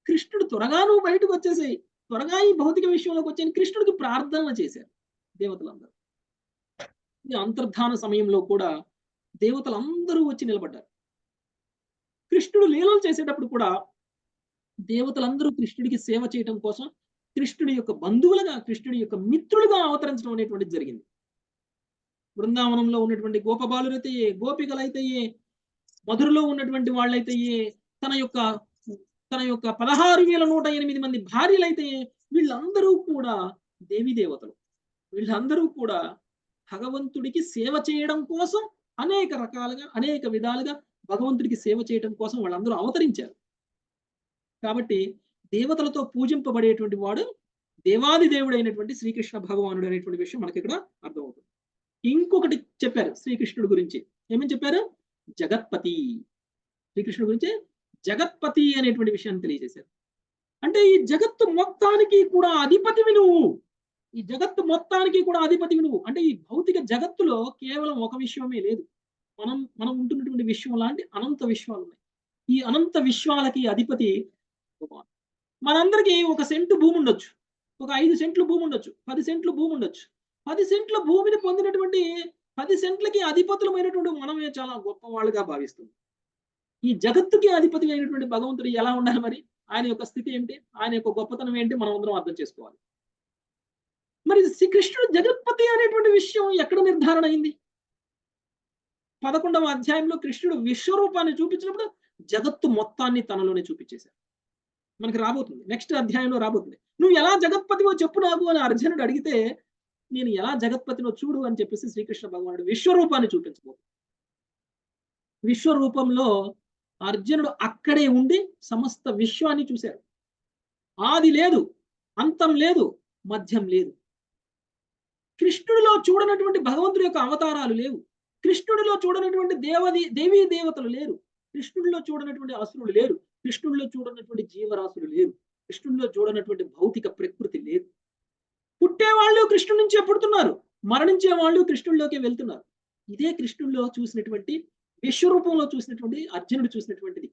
కృష్ణుడు త్వరగా నువ్వు బయటకు వచ్చేసాయి, త్వరగా ఈ భౌతిక విషయంలోకి వచ్చి కృష్ణుడికి ప్రార్థనలు చేశారు దేవతలందరూ. ఈ అంతర్ధాన సమయంలో కూడా దేవతలందరూ వచ్చి నిలబడ్డారు. కృష్ణుడు లీలలు చేసేటప్పుడు కూడా దేవతలందరూ కృష్ణుడికి సేవ చేయడం కోసం కృష్ణుడి యొక్క బంధువులుగా, కృష్ణుడి యొక్క మిత్రులుగా అవతరించడం అనేటువంటిది జరిగింది. బృందావనంలో ఉన్నటువంటి గోపబాలురైతేయే, గోపికలైతేయే, మధురలో ఉన్నటువంటి వాళ్ళైతేయే, తన యొక్క 16,108 మంది భార్యలైతేయే, వీళ్ళందరూ కూడా దేవీ దేవతలు. వీళ్ళందరూ కూడా భగవంతుడికి సేవ చేయడం కోసం అనేక రకాలుగా, అనేక విధాలుగా భగవంతుడికి సేవ చేయడం కోసం వాళ్ళందరూ అవతరించారు. కాబట్టి దేవతలతో పూజింపబడేటువంటి వాడు దేవాది దేవుడైనటువంటి శ్రీకృష్ణ భగవానుడు అనేటువంటి విషయం మనకి ఇక్కడ అర్థమవుతుంది. ఇంకొకటి చెప్పారు శ్రీకృష్ణుడి గురించి. ఏమని చెప్పారు? జగత్పతి. శ్రీకృష్ణుడి గురించి జగత్పతి అనేటువంటి విషయాన్ని తెలియజేశారు. అంటే ఈ జగత్తు మొత్తానికి కూడా అధిపతివి నువ్వు. ఈ జగత్తు మొత్తానికి కూడా అధిపతివి నువ్వు. అంటే ఈ భౌతిక జగత్తులో కేవలం ఒక విశ్వమే లేదు. మనం ఉంటున్నటువంటి విశ్వం లాంటి అనంత విశ్వాలు ఉన్నాయి. ఈ అనంత విశ్వాలకి అధిపతి భగవాన్. మనందరికీ 1 సెంటు భూమి ఉండొచ్చు, ఒక 5 సెంట్లు భూమి ఉండొచ్చు, 10 సెంట్లు భూమి ఉండొచ్చు. 10 సెంట్ల భూమిని పొందినటువంటి 10 సెంట్లకి అధిపతులమైనటువంటి మనమే చాలా గొప్పవాళ్ళుగా భావిస్తుంది. ఈ జగత్తుకి అధిపతి అయినటువంటి భగవంతుడు ఎలా ఉండాలి మరి? ఆయన యొక్క స్థితి ఏంటి? ఆయన యొక్క గొప్పతనం ఏంటి? మనం అందరం అర్థం చేసుకోవాలి. మరి శ్రీకృష్ణుడు జగత్పతి అనేటువంటి విషయం ఎక్కడ నిర్ధారణ అయింది? 11వ అధ్యాయంలో కృష్ణుడు విశ్వరూపాన్ని చూపించినప్పుడు జగత్తు మొత్తాన్ని తనలోనే చూపించేశారు. మనకి రాబోతుంది, నెక్స్ట్ అధ్యాయంలో రాబోతుంది. నువ్వు ఎలా జగత్పతివో చెప్పు నాకు అని అర్జునుడు అడిగితే, నేను ఎలా జగత్పతినో చూడు అని చెప్పేసి శ్రీకృష్ణ భగవానుడు విశ్వరూపాన్ని చూపించబోతుంది. విశ్వరూపంలో అర్జునుడు అక్కడే ఉండి సమస్త విశ్వాన్ని చూశాడు. ఆది లేదు, అంతం లేదు, మధ్యం లేదు. కృష్ణుడిలో చూడనటువంటి భగవంతుడి యొక్క అవతారాలు లేవు. కృష్ణుడిలో చూడనటువంటి దేవీ దేవతలు లేరు. కృష్ణుడిలో చూడనటువంటి అసురులు లేరు. కృష్ణుడిలో చూడనటువంటి జీవరాశులు లేరు. కృష్ణుడిలో చూడనటువంటి భౌతిక ప్రకృతి లేదు. పుట్టేవాళ్ళు కృష్ణుడి నుంచే పుడుతున్నారు, మరణించే వాళ్ళు కృష్ణుడిలోకి వెళ్తున్నారు. ఇదే కృష్ణుడిలో చూసినటువంటి విశ్వరూపంలో చూసినటువంటి అర్జునుడు చూసినటువంటిది.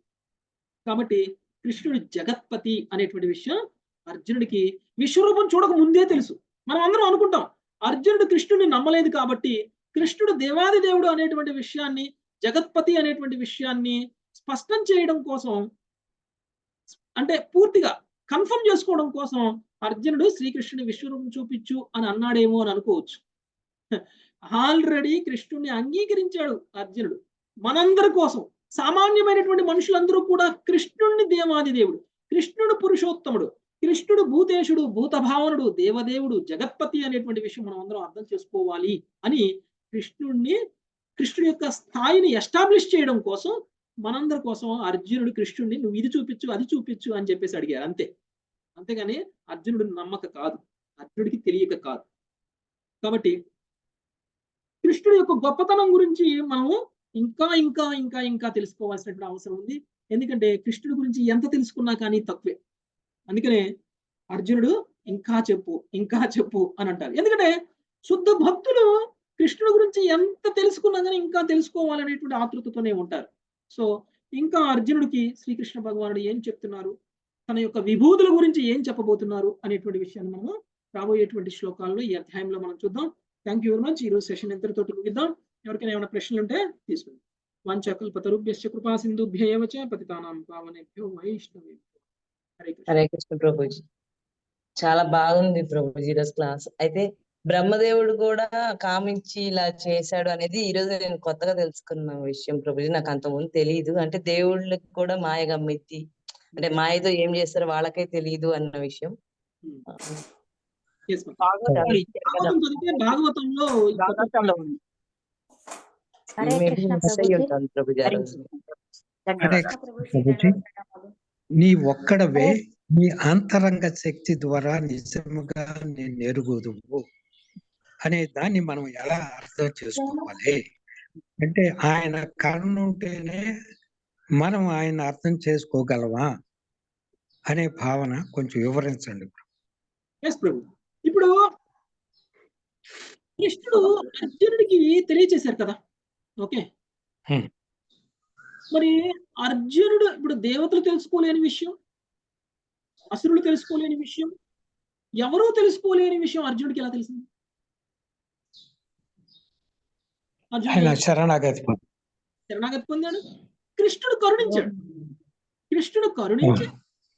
కాబట్టి కృష్ణుడు జగత్పతి అనేటువంటి విషయం అర్జునుడికి విశ్వరూపం చూడక ముందే తెలుసు. మనం అందరం అనుకుంటాం అర్జునుడు కృష్ణుడిని నమ్మలేదు కాబట్టి కృష్ణుడు దేవాది దేవుడు అనేటువంటి విషయాన్ని, జగత్పతి అనేటువంటి విషయాన్ని స్పష్టం చేయడం కోసం, అంటే పూర్తిగా కన్ఫర్మ్ చేసుకోవడం కోసం అర్జునుడు శ్రీకృష్ణుని విశ్వరూపం చూపించు అని అన్నాడేమో అని అనుకోవచ్చు. ఆల్రెడీ కృష్ణుడిని అంగీకరించాడు అర్జునుడు. మనందరి కోసం, సామాన్యమైనటువంటి మనుషులందరూ కూడా కృష్ణుడిని దేవాది దేవుడు, కృష్ణుడు పురుషోత్తముడు, కృష్ణుడు భూతేశుడు, భూతభావనుడు, దేవదేవుడు, జగత్పతి అనేటువంటి విషయం మనం అందరం అర్థం చేసుకోవాలి అని కృష్ణుడి యొక్క స్థాయిని ఎస్టాబ్లిష్ చేయడం కోసం, మనందరి కోసం అర్జునుడు కృష్ణుడిని నువ్వు ఇది చూపించు, అది చూపించు అని చెప్పేసి అడిగారు అంతే. అంతేగాని అర్జునుడు నమ్మక కాదు, అర్జునుడికి తెలియక కాదు. కాబట్టి కృష్ణుడి యొక్క గొప్పతనం గురించి మనము ఇంకా ఇంకా ఇంకా ఇంకా తెలుసుకోవాల్సినటువంటి అవసరం ఉంది. ఎందుకంటే కృష్ణుడి గురించి ఎంత తెలుసుకున్నా కానీ తక్కువే. అందుకనే అర్జునుడు ఇంకా చెప్పు, ఇంకా చెప్పు అని అంటారు. ఎందుకంటే శుద్ధ భక్తులు కృష్ణుడి గురించి ఎంత తెలుసుకున్నా కానీ ఇంకా తెలుసుకోవాలనేటువంటి ఆతృతతోనే ఉంటారు. సో ఇంకా అర్జునుడికి శ్రీకృష్ణ భగవానుడు ఏం చెప్తున్నారు, తన యొక్క విభూతుల గురించి ఏం చెప్పబోతున్నారు అనేటువంటి విషయాన్ని మనము రాబోయేటువంటి శ్లోకాల్లో ఈ అధ్యాయంలో మనం చూద్దాం. Thank you very much. ఈరోజు సెషన్ ఎంతటితో ముగిద్దాం. ఎవరికైనా ఏమైనా ప్రశ్నలు ఉంటే తీసుకుందాం. వాంఛాకల్పతరుభ్యశ్చ కృపా సింధుభ్యైవ చ పతితానాం పావనేభ్యో వైష్ణవేభ్యో. హరే కృష్ణ ప్రభుజీ. చాలా బాగుంది ప్రభుజీ ఈరోజు క్లాస్. అయితే బ్రహ్మదేవుడు కూడా కామించి ఇలా చేశాడు అనేది ఈ రోజు నేను కొత్తగా తెలుసుకున్న విషయం ప్రభుజీ. నాకు అంతకుముందు తెలియదు. అంటే దేవుళ్ళకి కూడా మాయ గమ్మెత్తి, అంటే మాయతో ఏం చేస్తారో వాళ్ళకే తెలియదు అన్న విషయం. భాగవతంలో నీ ఒక్కడవే నీ అంతరంగ శక్తి ద్వారా నిజముగా నేను ఎరుగుదువు అనే దాన్ని మనం ఎలా అర్థం చేసుకోవాలి అంటే, ఆయన కరుణ ఉంటేనే మనం ఆయన అర్థం చేసుకోగలవా అనే భావన కొంచెం వివరించండి. ఇప్పుడు కృష్ణుడు అర్జునుడికి తెలియచేశారు కదా, ఓకే. మరి అర్జునుడు ఇప్పుడు దేవతలు తెలుసుకోలేని విషయం, అసురులు తెలుసుకోలేని విషయం, ఎవరూ తెలుసుకోలేని విషయం అర్జునుడికి ఎలా తెలిసింది? శరణాగతి పొందాడు. కృష్ణుడు కరుణించాడు.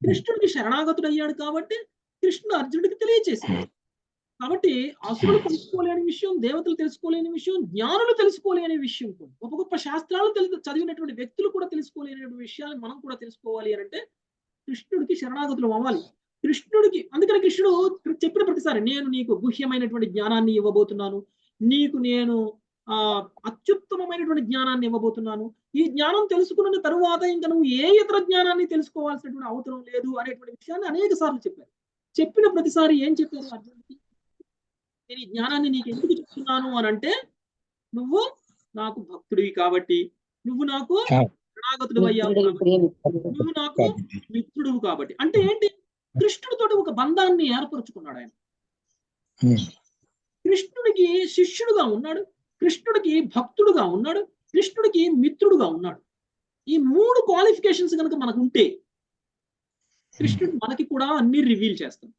కృష్ణుడికి శరణాగతుడు అయ్యాడు కాబట్టి కృష్ణుడు అర్జునుడికి తెలియచేశాడు. కాబట్టి అసురులు తెలుసుకోలేని విషయం, దేవతలు తెలుసుకోలేని విషయం, జ్ఞానులు తెలుసుకోలేని విషయం, గొప్ప గొప్ప శాస్త్రాలు చదివినటువంటి వ్యక్తులు కూడా తెలుసుకోలేని విషయాలు మనం కూడా తెలుసుకోవాలి అని అంటే కృష్ణుడికి శరణాగతులు అవ్వాలి. అందుకని కృష్ణుడు చెప్పిన ప్రతిసారి నేను నీకు గుహ్యమైనటువంటి జ్ఞానాన్ని ఇవ్వబోతున్నాను, నీకు నేను అత్యుత్తమమైనటువంటి జ్ఞానాన్ని ఇవ్వబోతున్నాను, ఈ జ్ఞానం తెలుసుకున్న తరువాత ఇంకా నువ్వు ఏ ఇతర జ్ఞానాన్ని తెలుసుకోవాల్సినటువంటి అవసరం లేదు అనేటువంటి విషయాన్ని అనేక సార్లు చెప్పారు. చెప్పిన ప్రతిసారి ఏం చెప్పారు అర్జునుడికి? నేను ఈ జ్ఞానాన్ని నీకు ఎందుకు చెప్తున్నాను అని అంటే, నువ్వు నాకు భక్తుడివి కాబట్టి, నువ్వు నాకు శరణాగతుడు అయ్యావు కాబట్టి, నువ్వు నాకు మిత్రుడువు కాబట్టి. అంటే ఏంటి? కృష్ణుడితోటి ఒక బంధాన్ని ఏర్పరచుకున్నాడు ఆయన. ఉమ్, కృష్ణుడికి శిష్యుడుగా ఉన్నాడు, కృష్ణుడికి భక్తుడుగా ఉన్నాడు, కృష్ణుడికి మిత్రుడుగా ఉన్నాడు. ఈ 3 క్వాలిఫికేషన్స్ కనుక మనకు ఉంటే కృష్ణుడు మనకి కూడా అన్ని రివీల్ చేస్తాడు.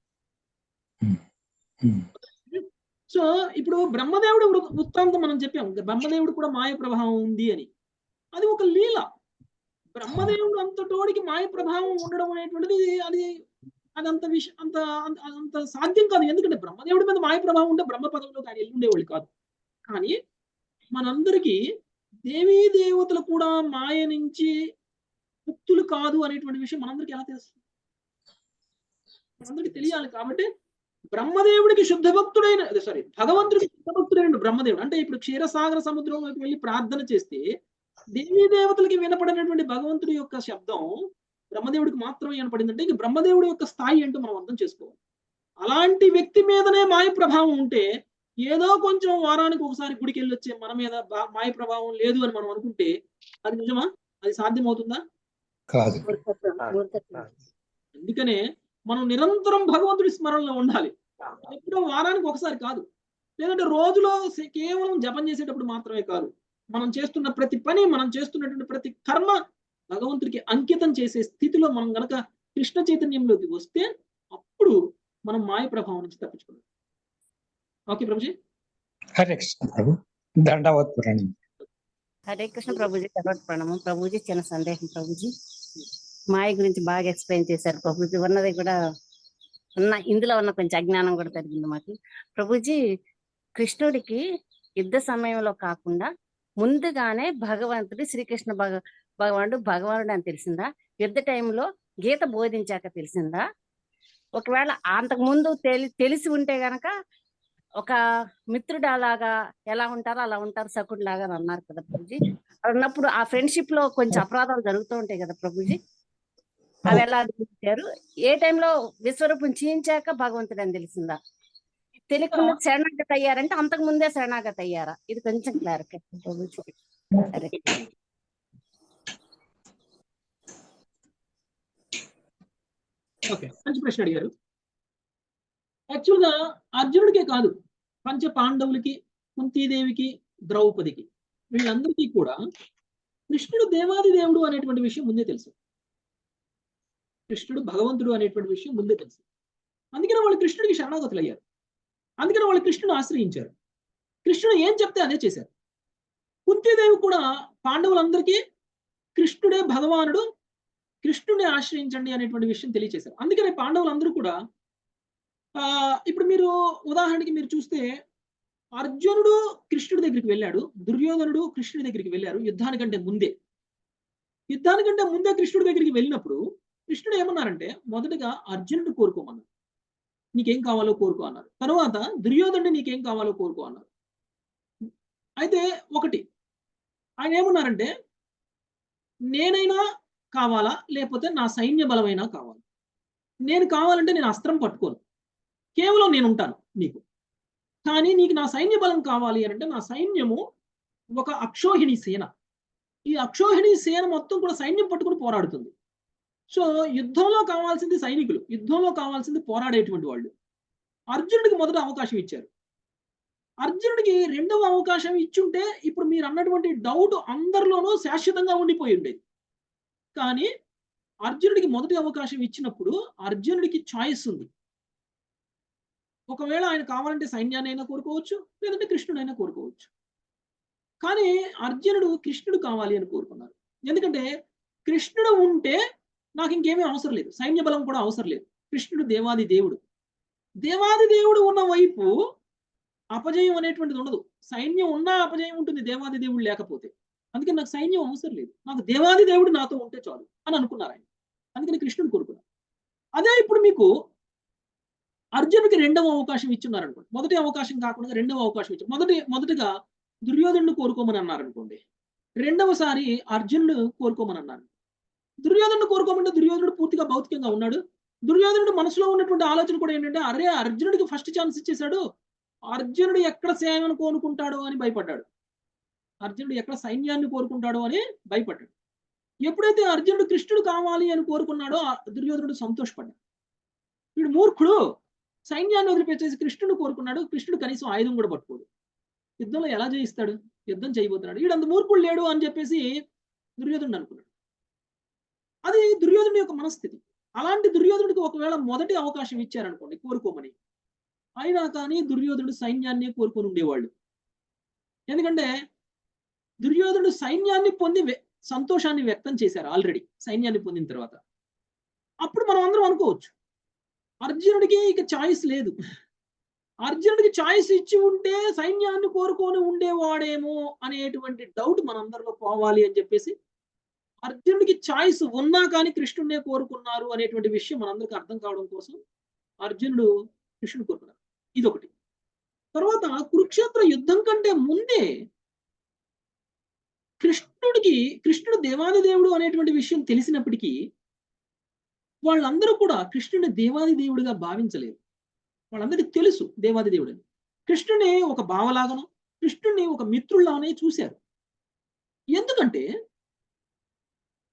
ఉమ్, సో ఇప్పుడు బ్రహ్మదేవుడు వృత్తాంతం మనం చెప్పాం, బ్రహ్మదేవుడు కూడా మాయ ప్రభావం ఉంది అని. అది ఒక లీల. బ్రహ్మదేవుడు అంతటోడికి మాయ ప్రభావం ఉండడం అనేటువంటిది అది అదంత అంత సాధ్యం కాదు. ఎందుకంటే బ్రహ్మదేవుడి మీద మాయ ప్రభావం ఉంటే బ్రహ్మ పదంలోకి ఆయన వెళ్ళుండేవాళ్ళు కాదు. కానీ మనందరికీ దేవీ దేవతలు కూడా మాయ నుంచి ముక్తులు కాదు అనేటువంటి విషయం మనందరికీ ఎలా తెలుస్తుంది? మనందరికీ తెలియాలి. కాబట్టి బ్రహ్మదేవుడికి శుద్ధ భక్తుడైన భగవంతుడికి శుద్ధ భక్తుడైన బ్రహ్మదేవుడు అంటే ఇప్పుడు క్షీరసాగర సముద్రంలోకి వెళ్ళి ప్రార్థన చేస్తే దేవీ దేవతలకి వినపడినటువంటి భగవంతుడి యొక్క శబ్దం బ్రహ్మదేవుడికి మాత్రమే వినపడిందంటే ఇంక బ్రహ్మదేవుడి యొక్క స్థాయి ఏంటో మనం అర్థం చేసుకోవాలి. అలాంటి వ్యక్తి మీదనే మాయ ప్రభావం ఉంటే ఏదో కొంచెం వారానికి ఒకసారి గుడికి వెళ్ళి వచ్చే మన మీద మాయ ప్రభావం లేదు అని మనం అనుకుంటే అది నిజమా? అది సాధ్యమవుతుందా? కాదు. అందుకనే మనం నిరంతరం భగవంతుడి స్మరణలో ఉండాలి. ఎప్పుడో వారానికి ఒకసారి కాదు, లేదంటే రోజులో కేవలం జపం చేసేటప్పుడు మాత్రమే కాదు. మనం చేస్తున్న ప్రతి పని, మనం చేస్తున్నటువంటి ప్రతి కర్మ భగవంతుడికి అంకితం చేసే స్థితిలో మనం గనక కృష్ణ చైతన్యంలోకి వస్తే అప్పుడు మనం మాయ ప్రభావం నుంచి తప్పించుకోవాలి. ఓకే ప్రభుజీ. హరే కృష్ణ ప్రభు. దండవత్ ప్రణామం. హరే కృష్ణ ప్రభుజీ, తర్వాత ప్రణామం ప్రభుజీ. చిన్న సందేహం ప్రభుజీ, మాయ గురించి బాగా ఎక్స్ప్లెయిన్ చేశారు ప్రభుజీ. ఉన్నది కూడా ఇందులో ఉన్న కొంచెం అజ్ఞానం కూడా జరిగింది మాకు ప్రభుజీ. కృష్ణుడికి యుద్ధ సమయంలో కాకుండా ముందుగానే భగవంతుడి శ్రీకృష్ణ భగవానుడు అని తెలిసిందా? యుద్ధ టైంలో గీత బోధించాక తెలిసిందా? ఒకవేళ అంతకు ముందు తెలిసి ఉంటే గనక ఒక మిత్రుడు అలాగా ఎలా ఉంటారో అలా ఉంటారు, సకుడు లాగా అని అన్నారు కదా ప్రభుజీ. అన్నప్పుడు ఆ ఫ్రెండ్షిప్ లో కొంచెం అపరాధాలు జరుగుతూ ఉంటాయి కదా ప్రభుజీ. అవి ఎలా తెలిసారు? ఏ టైంలో విశ్వరూపం చీయించాక భగవంతుడు అని తెలిసిందా? తెలియకుండా శరణాగతి అయ్యారంటే అంతకు ముందే శరణాగతి అయ్యారా? ఇది కొంచెం క్లారిఫికేషన్ ప్రభుజీ. ఓకే, మంచి ప్రశ్న అడిగారు. యాక్చువల్గా అర్జునుడికే కాదు, పంచ పాండవులకి, కుంతీదేవికి, ద్రౌపదికి, వీళ్ళందరికీ కూడా కృష్ణుడు దేవాది దేవుడు అనేటువంటి విషయం ముందే తెలుసు. కృష్ణుడు భగవంతుడు అనేటువంటి విషయం ముందే తెలుసు. అందుకనే వాళ్ళు కృష్ణుడికి శరణాగతులు అయ్యారు. అందుకనే వాళ్ళు కృష్ణుడు ఆశ్రయించారు. కృష్ణుడు ఏం చెప్తే అదే చేశారు. కుంతీదేవి కూడా పాండవులందరికీ కృష్ణుడే భగవానుడు, కృష్ణుడిని ఆశ్రయించండి అనేటువంటి విషయం తెలియచేశారు. అందుకనే పాండవులందరూ కూడా ఇప్పుడు మీరు ఉదాహరణకి మీరు చూస్తే అర్జునుడు కృష్ణుడి దగ్గరికి వెళ్ళాడు, దుర్యోధనుడు కృష్ణుడి దగ్గరికి వెళ్ళారు యుద్ధానికంటే ముందే. యుద్ధానికంటే ముందే కృష్ణుడి దగ్గరికి వెళ్ళినప్పుడు కృష్ణుడు ఏమన్నారంటే మొదటగా అర్జునుడు కోరుకోమన్నారు, నీకేం కావాలో కోరుకో అన్నారు. తర్వాత దుర్యోధనుడు నీకేం కావాలో కోరుకో అన్నారు. అయితే ఒకటి ఆయన ఏమన్నారంటే నేనైనా కావాలా లేకపోతే నా సైన్య బలమైనా కావాలి. నేను కావాలంటే నేను అస్త్రం పట్టుకోను, కేవలం నేను ఉంటాను నీకు. కానీ నీకు నా సైన్య బలం కావాలి అని అంటే నా సైన్యము ఒక అక్షోహిణి సేన. ఈ అక్షోహిణి సేన మొత్తం కూడా సైన్యం పట్టుకుని పోరాడుతుంది. సో యుద్ధంలో కావాల్సింది సైనికులు, యుద్ధంలో కావాల్సింది పోరాడేటువంటి వాళ్ళు. అర్జునుడికి మొదట అవకాశం ఇచ్చారు. అర్జునుడికి రెండవ అవకాశం ఇచ్చుంటే ఇప్పుడు మీరు అన్నటువంటి డౌట్ అందరిలోనూ శాశ్వతంగా ఉండిపోయి ఉండేది. కానీ అర్జునుడికి మొదటి అవకాశం ఇచ్చినప్పుడు అర్జునుడికి చాయిస్ ఉంది. ఒకవేళ ఆయన కావాలంటే సైన్యాన్ని అయినా కోరుకోవచ్చు, లేదంటే కృష్ణుడైనా కోరుకోవచ్చు. కానీ అర్జునుడు కృష్ణుడు కావాలి అని కోరుకున్నారు. ఎందుకంటే కృష్ణుడు ఉంటే నాకు ఇంకేమీ అవసరం లేదు, సైన్య బలం కూడా అవసరం లేదు. కృష్ణుడు దేవాది దేవుడు. దేవాది దేవుడు ఉన్న వైపు అపజయం అనేటువంటిది ఉండదు. సైన్యం ఉన్నా అపజయం ఉంటుంది దేవాది దేవుడు లేకపోతే. అందుకని నాకు సైన్యం అవసరం లేదు, నాకు దేవాది దేవుడు నాతో ఉంటే చాలు అని అనుకున్నారు ఆయన. అందుకని కృష్ణుడు కోరుకున్నారు. అదే ఇప్పుడు మీకు అర్జునుడికి రెండవ అవకాశం ఇచ్చున్నారు అనుకోండి, మొదటి అవకాశం కాకుండా రెండవ అవకాశం ఇచ్చారు. మొదటిగా దుర్యోధనుడు కోరుకోమని అన్నారు అనుకోండి, రెండవసారి అర్జునుడు కోరుకోమని అన్నారు. దుర్యోధనుడు కోరుకోమంటే దుర్యోధనుడు పూర్తిగా భౌతికంగా ఉన్నాడు. దుర్యోధనుడు మనసులో ఉన్నటువంటి ఆలోచన కూడా ఏంటంటే అరే అర్జునుడికి ఫస్ట్ ఛాన్స్ ఇచ్చేశాడు, అర్జునుడు ఎక్కడ సేనను కోరుకుంటాడో అని భయపడ్డాడు, అర్జునుడు ఎక్కడ సైన్యాన్ని కోరుకుంటాడో అని భయపడ్డాడు. ఎప్పుడైతే అర్జునుడు కృష్ణుడు కావాలి అని కోరుకున్నాడో దుర్యోధనుడు సంతోషపడ్డాడు. వీడు మూర్ఖుడు, సైన్యాన్ని వదిలిపెట్టేసి కృష్ణుడు కోరుకున్నాడు. కృష్ణుడు కనీసం ఆయుధం కూడా పట్టుకోడు. యుద్ధంలో ఎలా జయిస్తాడు? యుద్ధం చేయబోతున్నాడు. వీడు అంత మూర్ఖుడు లేడు అని చెప్పేసి దుర్యోధనుడు అనుకున్నాడు. అది దుర్యోధనుడి యొక్క మనస్థితి. అలాంటి దుర్యోధనుడికి ఒకవేళ మొదటి అవకాశం ఇచ్చారనుకోండి కోరుకోమని, అయినా కానీ దుర్యోధనుడు సైన్యాన్ని కోరుకొని ఉండేవాళ్ళు. ఎందుకంటే దుర్యోధనుడు సైన్యాన్ని పొంది సంతోషాన్ని వ్యక్తం చేశారు ఆల్రెడీ. సైన్యాన్ని పొందిన తర్వాత అప్పుడు మనం అందరం అనుకోవచ్చు, అర్జునుడికి ఇక చాయిస్ లేదు. అర్జునుడికి చాయిస్ ఇచ్చి ఉంటే సైన్యాన్ని కోరుకొని ఉండేవాడేమో అనేటువంటి డౌట్ మనందరిలో పోవాలి అని చెప్పేసి, అర్జునుడికి చాయిస్ ఉన్నా కానీ కృష్ణుడినే కోరుకున్నారు అనేటువంటి విషయం మనందరికి అర్థం కావడం కోసం అర్జునుడు కృష్ణుడు కోరుకున్నారు. ఇదొకటి. తర్వాత కురుక్షేత్ర యుద్ధం కంటే ముందే కృష్ణుడు దేవాది దేవుడు అనేటువంటి విషయం తెలిసినప్పటికీ వాళ్ళందరూ కూడా కృష్ణుడిని దేవాది దేవుడిగా భావించలేరు. వాళ్ళందరికీ తెలుసు దేవాది దేవుడు అని. కృష్ణుని ఒక భావలాగానో, కృష్ణుడిని ఒక మిత్రుల్లానే చూశారు. ఎందుకంటే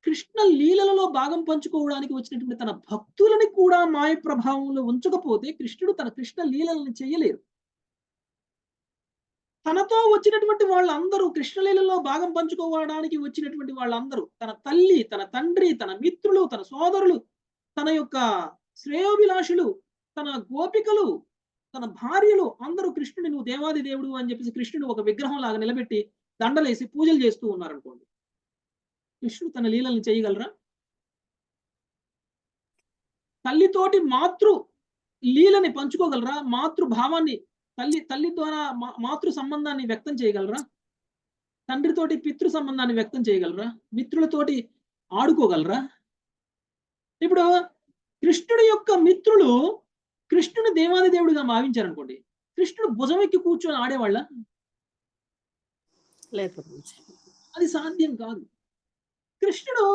కృష్ణ లీలలలో భాగం పంచుకోవడానికి వచ్చినటువంటి తన భక్తులని కూడా మాయ ప్రభావంలో ఉంచకపోతే కృష్ణుడు తన కృష్ణ లీలలను చేయలేరు. తనతో వచ్చినటువంటి వాళ్ళందరూ, కృష్ణలీలలో భాగం పంచుకోవడానికి వచ్చినటువంటి వాళ్ళందరూ, తన తల్లి, తన తండ్రి, తన మిత్రులు, తన సోదరులు, తన యొక్క శ్రేయోభిలాషులు, తన గోపికలు, తన భార్యలు అందరూ కృష్ణుని నువ్వు దేవాది దేవుడు అని చెప్పేసి కృష్ణుడు ఒక విగ్రహం లాగా నిలబెట్టి దండలేసి పూజలు చేస్తూ ఉన్నారనుకోండి, కృష్ణుడు తన లీలలను చేయగలరా? తల్లితోటి మాతృ లీలని పంచుకోగలరా? మాతృభావాన్ని, తల్లి ద్వారా మాతృ సంబంధాన్ని వ్యక్తం చేయగలరా? తండ్రితోటి పితృ సంబంధాన్ని వ్యక్తం చేయగలరా? మిత్రులతోటి ఆడుకోగలరా? ఇప్పుడు కృష్ణుడి యొక్క మిత్రులు కృష్ణుని దేవాది దేవుడిగా భావించారనుకోండి, కృష్ణుడు భుజం ఎక్కి కూర్చొని ఆడేవాళ్ళ? లేదు. అది సాధ్యం కాదు. కృష్ణుడు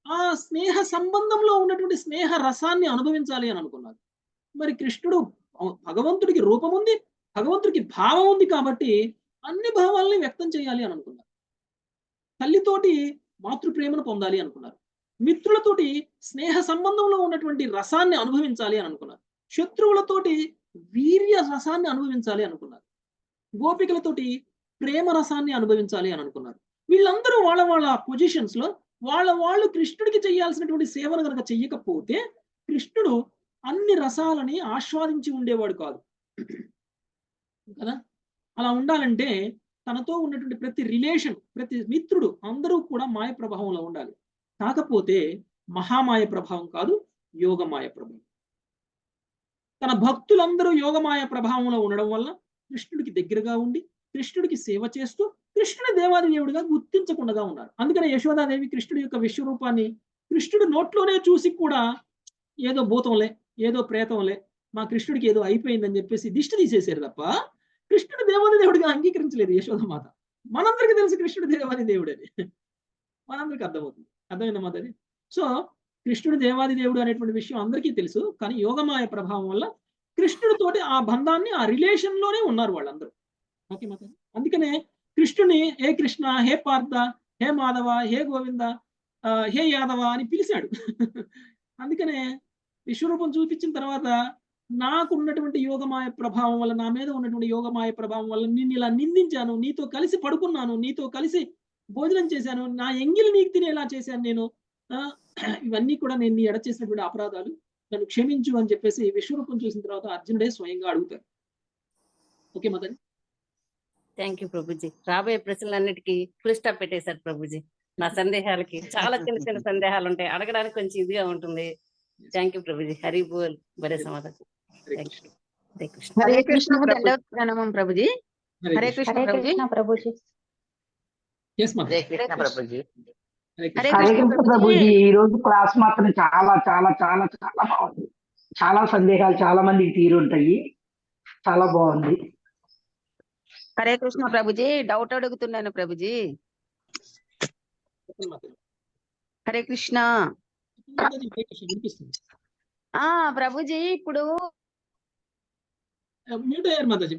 ఆ స్నేహ సంబంధంలో ఉన్నటువంటి స్నేహ రసాన్ని అనుభవించాలి అని అనుకున్నారు. మరి కృష్ణుడు భగవంతుడికి రూపం ఉంది, భగవంతుడికి భావం ఉంది కాబట్టి అన్ని భావాలని వ్యక్తం చేయాలి అని అనుకున్నారు. తల్లితోటి మాతృప్రేమను పొందాలి అనుకున్నారు. మిత్రులతోటి స్నేహ సంబంధంలో ఉన్నటువంటి రసాన్ని అనుభవించాలి అని అనుకున్నారు. శత్రువులతోటి వీర్య రసాన్ని అనుభవించాలి అనుకున్నారు. గోపికలతోటి ప్రేమ రసాన్ని అనుభవించాలి అని అనుకున్నారు. వీళ్ళందరూ వాళ్ళ పొజిషన్స్ లో వాళ్ళు కృష్ణుడికి చేయాల్సినటువంటి సేవను కనుక చెయ్యకపోతే కృష్ణుడు అన్ని రసాలని ఆస్వాదించి ఉండేవాడు కాదు కదా. అలా ఉండాలంటే తనతో ఉన్నటువంటి ప్రతి రిలేషన్, ప్రతి మిత్రుడు అందరూ కూడా మాయ ప్రభావంలో ఉండాలి. కాకపోతే మహామాయ ప్రభావం కాదు, యోగమాయ ప్రభావం. తన భక్తులందరూ యోగమాయ ప్రభావంలో ఉండడం వల్ల కృష్ణుడికి దగ్గరగా ఉండి కృష్ణుడికి సేవ చేస్తూ కృష్ణుడి దేవాది దేవుడిగా గుర్తించకుండా ఉన్నారు. అందుకనే యశోదాదేవి కృష్ణుడి యొక్క విశ్వరూపాన్ని కృష్ణుడు నోట్లోనే చూసి కూడా ఏదో భూతంలే, ఏదో ప్రేతంలే, మా కృష్ణుడికి ఏదో అయిపోయిందని చెప్పేసి దిష్టి తీసేశారు తప్ప కృష్ణుడు దేవాది దేవుడిగా అంగీకరించలేదు యశోదమాత. మనందరికీ తెలుసు కృష్ణుడు దేవాది దేవుడని, మనందరికీ అర్థమవుతుంది. అర్థమైందా మాత? అది సో కృష్ణుడు దేవాది దేవుడు అనేటువంటి విషయం అందరికీ తెలుసు. కానీ యోగమాయ ప్రభావం వల్ల కృష్ణుడితోటి ఆ బంధాన్ని, ఆ రిలేషన్ లోనే ఉన్నారు వాళ్ళందరూ. ఓకే మాత? అందుకనే కృష్ణుని హే కృష్ణ, హే పార్థ, హే మాధవ, హే గోవింద, హే యాదవ అని పిలిచాడు. అందుకనే విశ్వరూపం చూపించిన తర్వాత నాకు ఉన్నటువంటి యోగమాయ ప్రభావం వల్ల, నా మీద ఉన్నటువంటి యోగమాయ ప్రభావం వల్ల నిన్ను ఇలా నిందించాను, నీతో కలిసి పడుకున్నాను, నీతో కలిసి భోజనం చేశాను, నా ఎంగిలి నీకు తినేలా చేశాను నేను, ఇవన్నీ కూడా నేను నీ ఎడ చేసినటువంటి అపరాధాలు, నన్ను క్షమించు అని చెప్పేసి విశ్వరూపం చూసిన తర్వాత అర్జునుడే స్వయంగా అడుగుతారు. Okay Mataji? Thank you Prabhuji. రాబోయే ప్రశ్నలన్నిటికీ ఫుల్ స్టాప్ పెట్టేశారు ప్రభుజీ. నా సందేహాలకి చాలా చిన్న చిన్న సందేహాలు ఉంటాయి, అడగడానికి కొంచెం ఇదిగా ఉంటుంది. Thank you Prabhuji. హరి బోల్. బరే సమాధానం. హరే కృష్ణ. హరే కృష్ణ. ప్రణామం ప్రభుజీ. హరే కృష్ణ ప్రభుజీ. హరే కృష్ణ ప్రభుజీ. హరే హరే కృష్ణ కృష్ణ ప్రభుజీ. ఈ రోజు క్లాస్ మాత్రం చాలా చాలా చాలా చాలా బాగుంది. చాలా సందేహాలు చాలా మందికి తీరుంటాయి. చాలా బాగుంది. హరే కృష్ణ ప్రభుజీ. డౌట్ అడుగుతున్నాను ప్రభుజీ. హరే కృష్ణ. ప్రభుజీ ఇప్పుడు మ్యూట్ అయ్యారు మాతాజీ.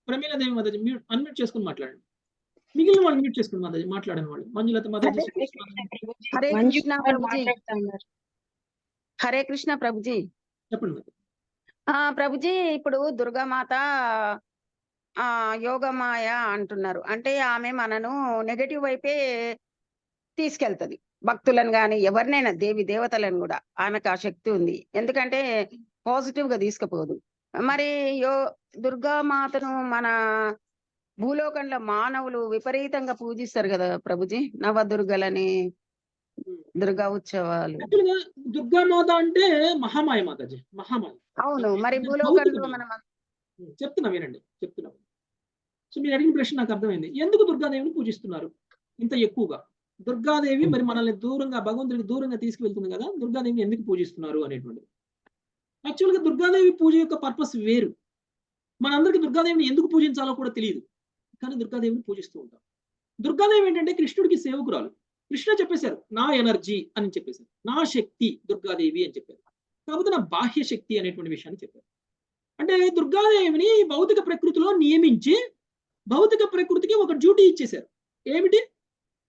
ప్రమీలాదేవి మాతాజీ అన్మ్యూట్ చేసుకుని మాట్లాడండి. మిగిలిన వాళ్ళు మ్యూట్ చేసుకుని మాతాజీ మాట్లాడని వాళ్ళు. మంజులత మాతాజీ. హరే కృష్ణ ప్రభుజీ. హరే కృష్ణ ప్రభుజీ. చెప్పండి. ప్రభుజీ ఇప్పుడు దుర్గామాత యోగమాయ అంటున్నారు. అంటే ఆమె మనను నెగటివ్ వైపే తీసుకెళ్తది. భక్తులను గాని ఎవరినైనా దేవి దేవతలను కూడా ఆమెకు ఆ శక్తి ఉంది. ఎందుకంటే పాజిటివ్ గా తీసుకుపోదు. మరి దుర్గామాతను మన భూలోకంలో మానవులు విపరీతంగా పూజిస్తారు కదా ప్రభుజీ, నవదుర్గలని, దుర్గా ఉత్సవాలు. యాక్చువల్‌గా దుర్గామాత అంటే మహామాయ మాతాజీ. మహామాయ. అవును, మరి అంటే భూలోకంలో భౌతికమాయ. మనం చెప్తున్నా వినండి. చెప్తున్నా. సో మీరు అడిగిన ప్రశ్న నాకు అర్థమైంది. ఎందుకు దుర్గాదేవిని పూజిస్తున్నారు ఇంత ఎక్కువగా? దుర్గాదేవి మరి మనల్ని దూరంగా, భగవంతుడికి దూరంగా తీసుకువెళ్తుంది కదా! దుర్గాదేవిని ఎందుకు పూజిస్తున్నారు అనేటువంటిది. యాక్చువల్‌గా దుర్గాదేవి పూజ యొక్క పర్పస్ వేరు. మనందరికీ దుర్గాదేవిని ఎందుకు పూజించాలో కూడా తెలీదు. కానీ దుర్గాదేవిని పూజిస్తూ ఉంటాం. దుర్గాదేవి ఏంటంటే కృష్ణుడికి సేవకురాలు. కృష్ణ చెప్పేశారు, నా ఎనర్జీ అని చెప్పేశారు. నా శక్తి దుర్గాదేవి అని చెప్పారు. కాకపోతే నా బాహ్య శక్తి అనేటువంటి విషయాన్ని చెప్పారు. అంటే దుర్గాదేవిని భౌతిక ప్రకృతిలో నియమించి భౌతిక ప్రకృతికి ఒక డ్యూటీ ఇచ్చేశారు. ఏమిటి?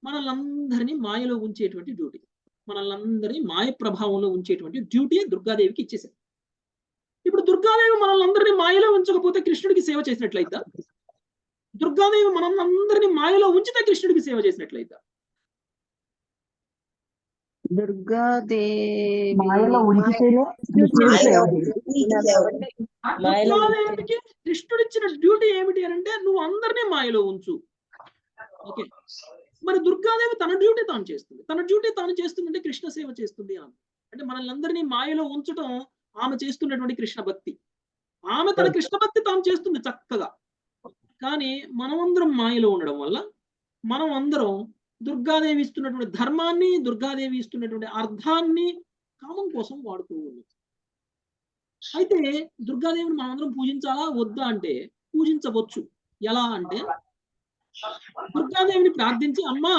మనల్నందరినీ మాయలో ఉంచేటువంటి డ్యూటీ. మనల్నందరినీ మాయ ప్రభావంలో ఉంచేటువంటి డ్యూటీ దుర్గాదేవికి ఇచ్చేశారు. ఇప్పుడు దుర్గాదేవి మనల్నందరినీ మాయలో ఉంచకపోతే కృష్ణుడికి సేవ చేసినట్లయితా? దుర్గాదేవి మనల్నందరినీ మాయలో ఉంచితే కృష్ణుడికి సేవ చేసినట్లయితా? దుర్గాదేవి మాయలో ఉంచితేనే దుర్గాదేవికి కృష్ణుడిచ్చిన డ్యూటీ ఏమిటి అని అంటే నువ్వు అందరినీ మాయలో ఉంచు. ఓకే, మరి దుర్గాదేవి తన డ్యూటీ తాను చేస్తుంది. తన డ్యూటీ తాను చేస్తుందంటే కృష్ణ సేవ చేస్తుంది అని. అంటే మనల్ని అందరినీ మాయలో ఉంచడం ఆమె చేస్తున్నటువంటి కృష్ణ భక్తి. ఆమె తన కృష్ణ భక్తి తాను చేస్తుంది చక్కగా. కానీ మనమందరం మాయలో ఉండడం వల్ల మనం అందరం దుర్గాదేవి ఇస్తున్నటువంటి ధర్మాన్ని, దుర్గాదేవి ఇస్తున్నటువంటి అర్థాన్ని కామం కోసం వాడుతూ ఉన్నాం. అయితే దుర్గాదేవిని మనందరం పూజించాలా వద్దా అంటే పూజించవచ్చు. ఎలా అంటే దుర్గాదేవిని ప్రార్థించి, అమ్మా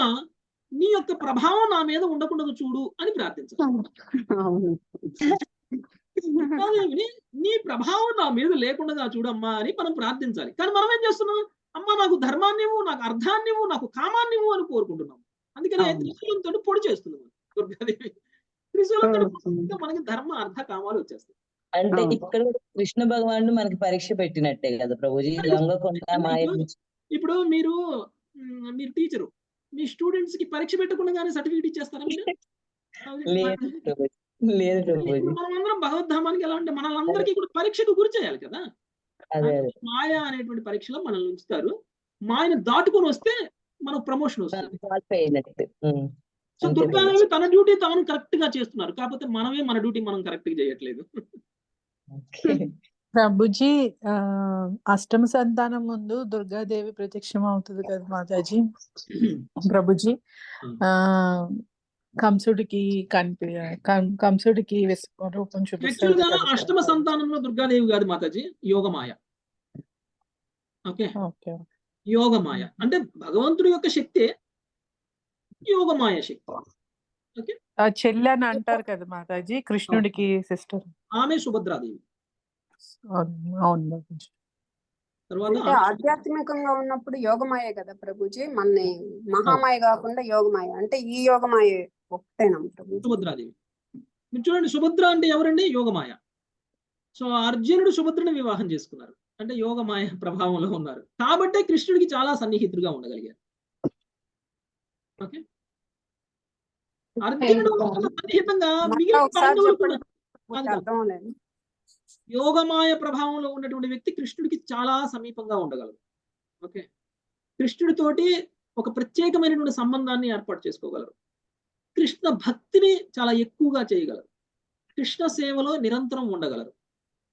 నీ యొక్క ప్రభావం నా మీద ఉండకుండా చూడు అని ప్రార్థించాలి. దుర్గాదేవిని నీ ప్రభావం నా మీద లేకుండా చూడమ్మా అని మనం ప్రార్థించాలి. కానీ మనం ఏం చేస్తున్నాం? అమ్మ నాకు ధర్మాన్నివ్వు, నాకు అర్థాన్నివ్వు, నాకు కామాన్నివ్వు అని కోరుకుంటున్నాం. అందుకనే త్రిశూలంతో పొడి చేస్తున్నాం దుర్గాదేవి. త్రిశూలంతో మనకి ధర్మ అర్థ కామాలు వచ్చేస్తాయి. అంటే ఇక్కడ కృష్ణ భగవానుడు మనకి పరీక్ష పెట్టినట్టే కదా ప్రభుజీ, లొంగకుండా మాయ నుంచి. ఇప్పుడు మీరు టీచరు, మీ స్టూడెంట్స్ కి పరీక్ష పెట్టకుండానే సర్టిఫికేట్ ఇచ్చేస్తారా మీరు? లేదు ప్రభుజీ. మనమందరం భగవద్ధామానికి ఎలా అంటే మనల్ని కూడా పరీక్షకు గురి చేయాలి కదా. మాయ అనేటువంటి పరీక్షలో మనల్ని ఉంచుతారు. మాయను దాటుకొని వస్తే మనకు ప్రమోషన్ వస్తుంది. సో దుర్గాదేవి తన డ్యూటీ తాను కరెక్ట్ గా చేస్తున్నారు. కాకపోతే మనమే మన డ్యూటీ మనం కరెక్ట్ గా చేయట్లేదు. ప్రభుజీ అష్టమ సంతానం ముందు దుర్గాదేవి ప్రత్యక్షం అవుతుంది కదా మాతాజీ. ప్రభుజీ కంసుడికి కంసుడికి రూపం చూపిస్తారు. అష్టమ సంతానంలో దుర్గాదేవి కాదు మాతాజీ, యోగమాయ. ఓకే, యోగమాయ అంటే భగవంతుడి యొక్క శక్తే యోగమాయ శక్తి. ఓకే, చెల్లి అని అంటారు కదా మాతాజీ కృష్ణుడికి సిస్టర్, ఆమె సుభద్రాదేవి. అవును. తర్వాత ఆధ్యాత్మికంగా ఉన్నప్పుడు యోగమాయ కదా ప్రభుజీ, మన మహామాయ కాకుండా యోగమాయ అంటే ఈ యోగమాయ ఒకటేనా ప్రభు? సుభద్రాదేవి. మీరు చూడండి, సుభద్ర అంటే ఎవరండి? యోగమాయ. సో అర్జునుడు సుభద్రని వివాహం చేసుకున్నారు అంటే యోగమాయ ప్రభావంలో ఉన్నారు. కాబట్టే కృష్ణుడికి చాలా సన్నిహితుడుగా ఉండగలిగారు. ఓకే, అర్జునుడు సన్నిహితంగా మిగిలిన పాండవులు కూడా యోగమాయ ప్రభావంలో ఉన్నటువంటి వ్యక్తి కృష్ణుడికి చాలా సమీపంగా ఉండగలరు. ఓకే, కృష్ణుడితోటి ఒక ప్రత్యేకమైనటువంటి సంబంధాన్ని ఏర్పాటు చేసుకోగలరు. కృష్ణ భక్తిని చాలా ఎక్కువగా చేయగలరు. కృష్ణ సేవలో నిరంతరం ఉండగలరు.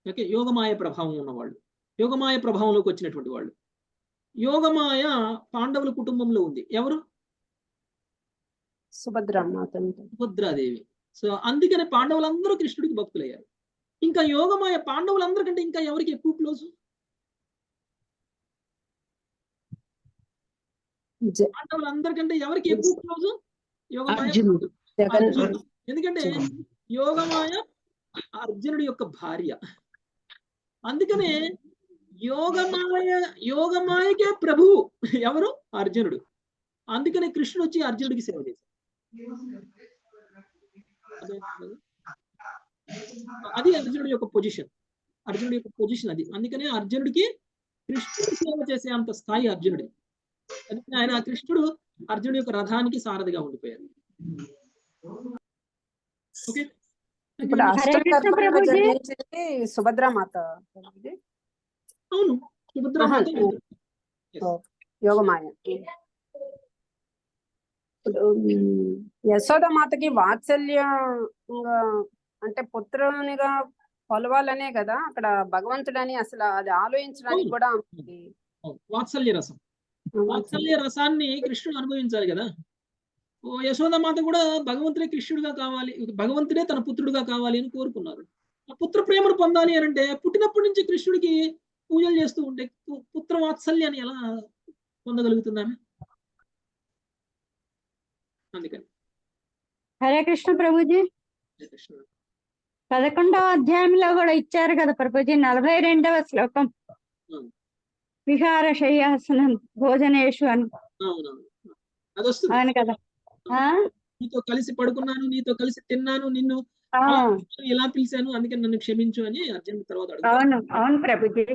ఓకే, యోగమాయ ప్రభావం ఉన్నవాళ్ళు, యోగమాయ ప్రభావంలోకి వచ్చినటువంటి వాళ్ళు. యోగమాయ పాండవుల కుటుంబంలో ఉంది. ఎవరు? సుభద్రాదేవి. సో అందుకనే పాండవులందరూ కృష్ణుడికి భక్తులయ్యారు. ఇంకా యోగమాయ పాండవులందరికంటే ఇంకా ఎవరికి ఎక్కువ క్లోజ్? పాండవులందరికంటే ఎవరికి ఎక్కువ క్లోజ్? యోగమాయ. ఎందుకంటే యోగమాయ అర్జునుడి యొక్క భార్య. అందుకనే యోగమాయకే ప్రభువు ఎవరు? అర్జునుడు. అందుకనే కృష్ణుడు వచ్చి అర్జునుడికి సేవ చేశారు. అది అర్జునుడి యొక్క పొజిషన్. అర్జునుడి యొక్క పొజిషన్ అది. అందుకనే అర్జునుడికి కృష్ణుడి సేవ చేసే అంత స్థాయి అర్జునుడి. అందుకని ఆయన కృష్ణుడు అర్జునుడి యొక్క రథానికి సారథిగా ఉండిపోయారు. ఓకే. ఇప్పుడు అష్టకర్మగా జన్మించింది సుభద్రామాత. అవును, సుభద్రామాత యోగమాయ. ఇప్పుడు యశోదమాతకి వాత్సల్యంగా అంటే పుత్రునిగా కొలవాలనే కదా అక్కడ భగవంతుడని అసలు అది ఆలోచించడానికి కూడా వాత్సల్య రసం. వాత్సల్య రసాన్ని కృష్ణుడు అనుభవించాలి కదా. యశోదమాత కూడా భగవంతుడే కృష్ణుడిగా కావాలి, భగవంతుడే తన పుత్రుడిగా కావాలి అని కోరుకున్నారు. ఆ పుత్ర ప్రేమను పొందాలి అని అంటే పుట్టినప్పటి నుంచి కృష్ణుడికి పూజలు చేస్తూ ఉంటే పుత్ర వాత్సల్యాన్ని ఎలా పొందగలుగుతుందామె? అందుకని హరే కృష్ణ ప్రభుజీ. 11వ అధ్యాయంలో కూడా ఇచ్చారు కదా ప్రభుజీ, 42వ శ్లోకం, విహార శయ్యాసనం భోజనేషు అని. అది వస్తుంది. అవును కదా. నీతో కలిసి పడుకున్నాను, నీతో కలిసి తిన్నాను, నిన్ను ఇలా పిలిచాను, అందుకని నన్ను క్షమించు అని అర్జునుడి తర్వాత అవును అవును ప్రభుజీ.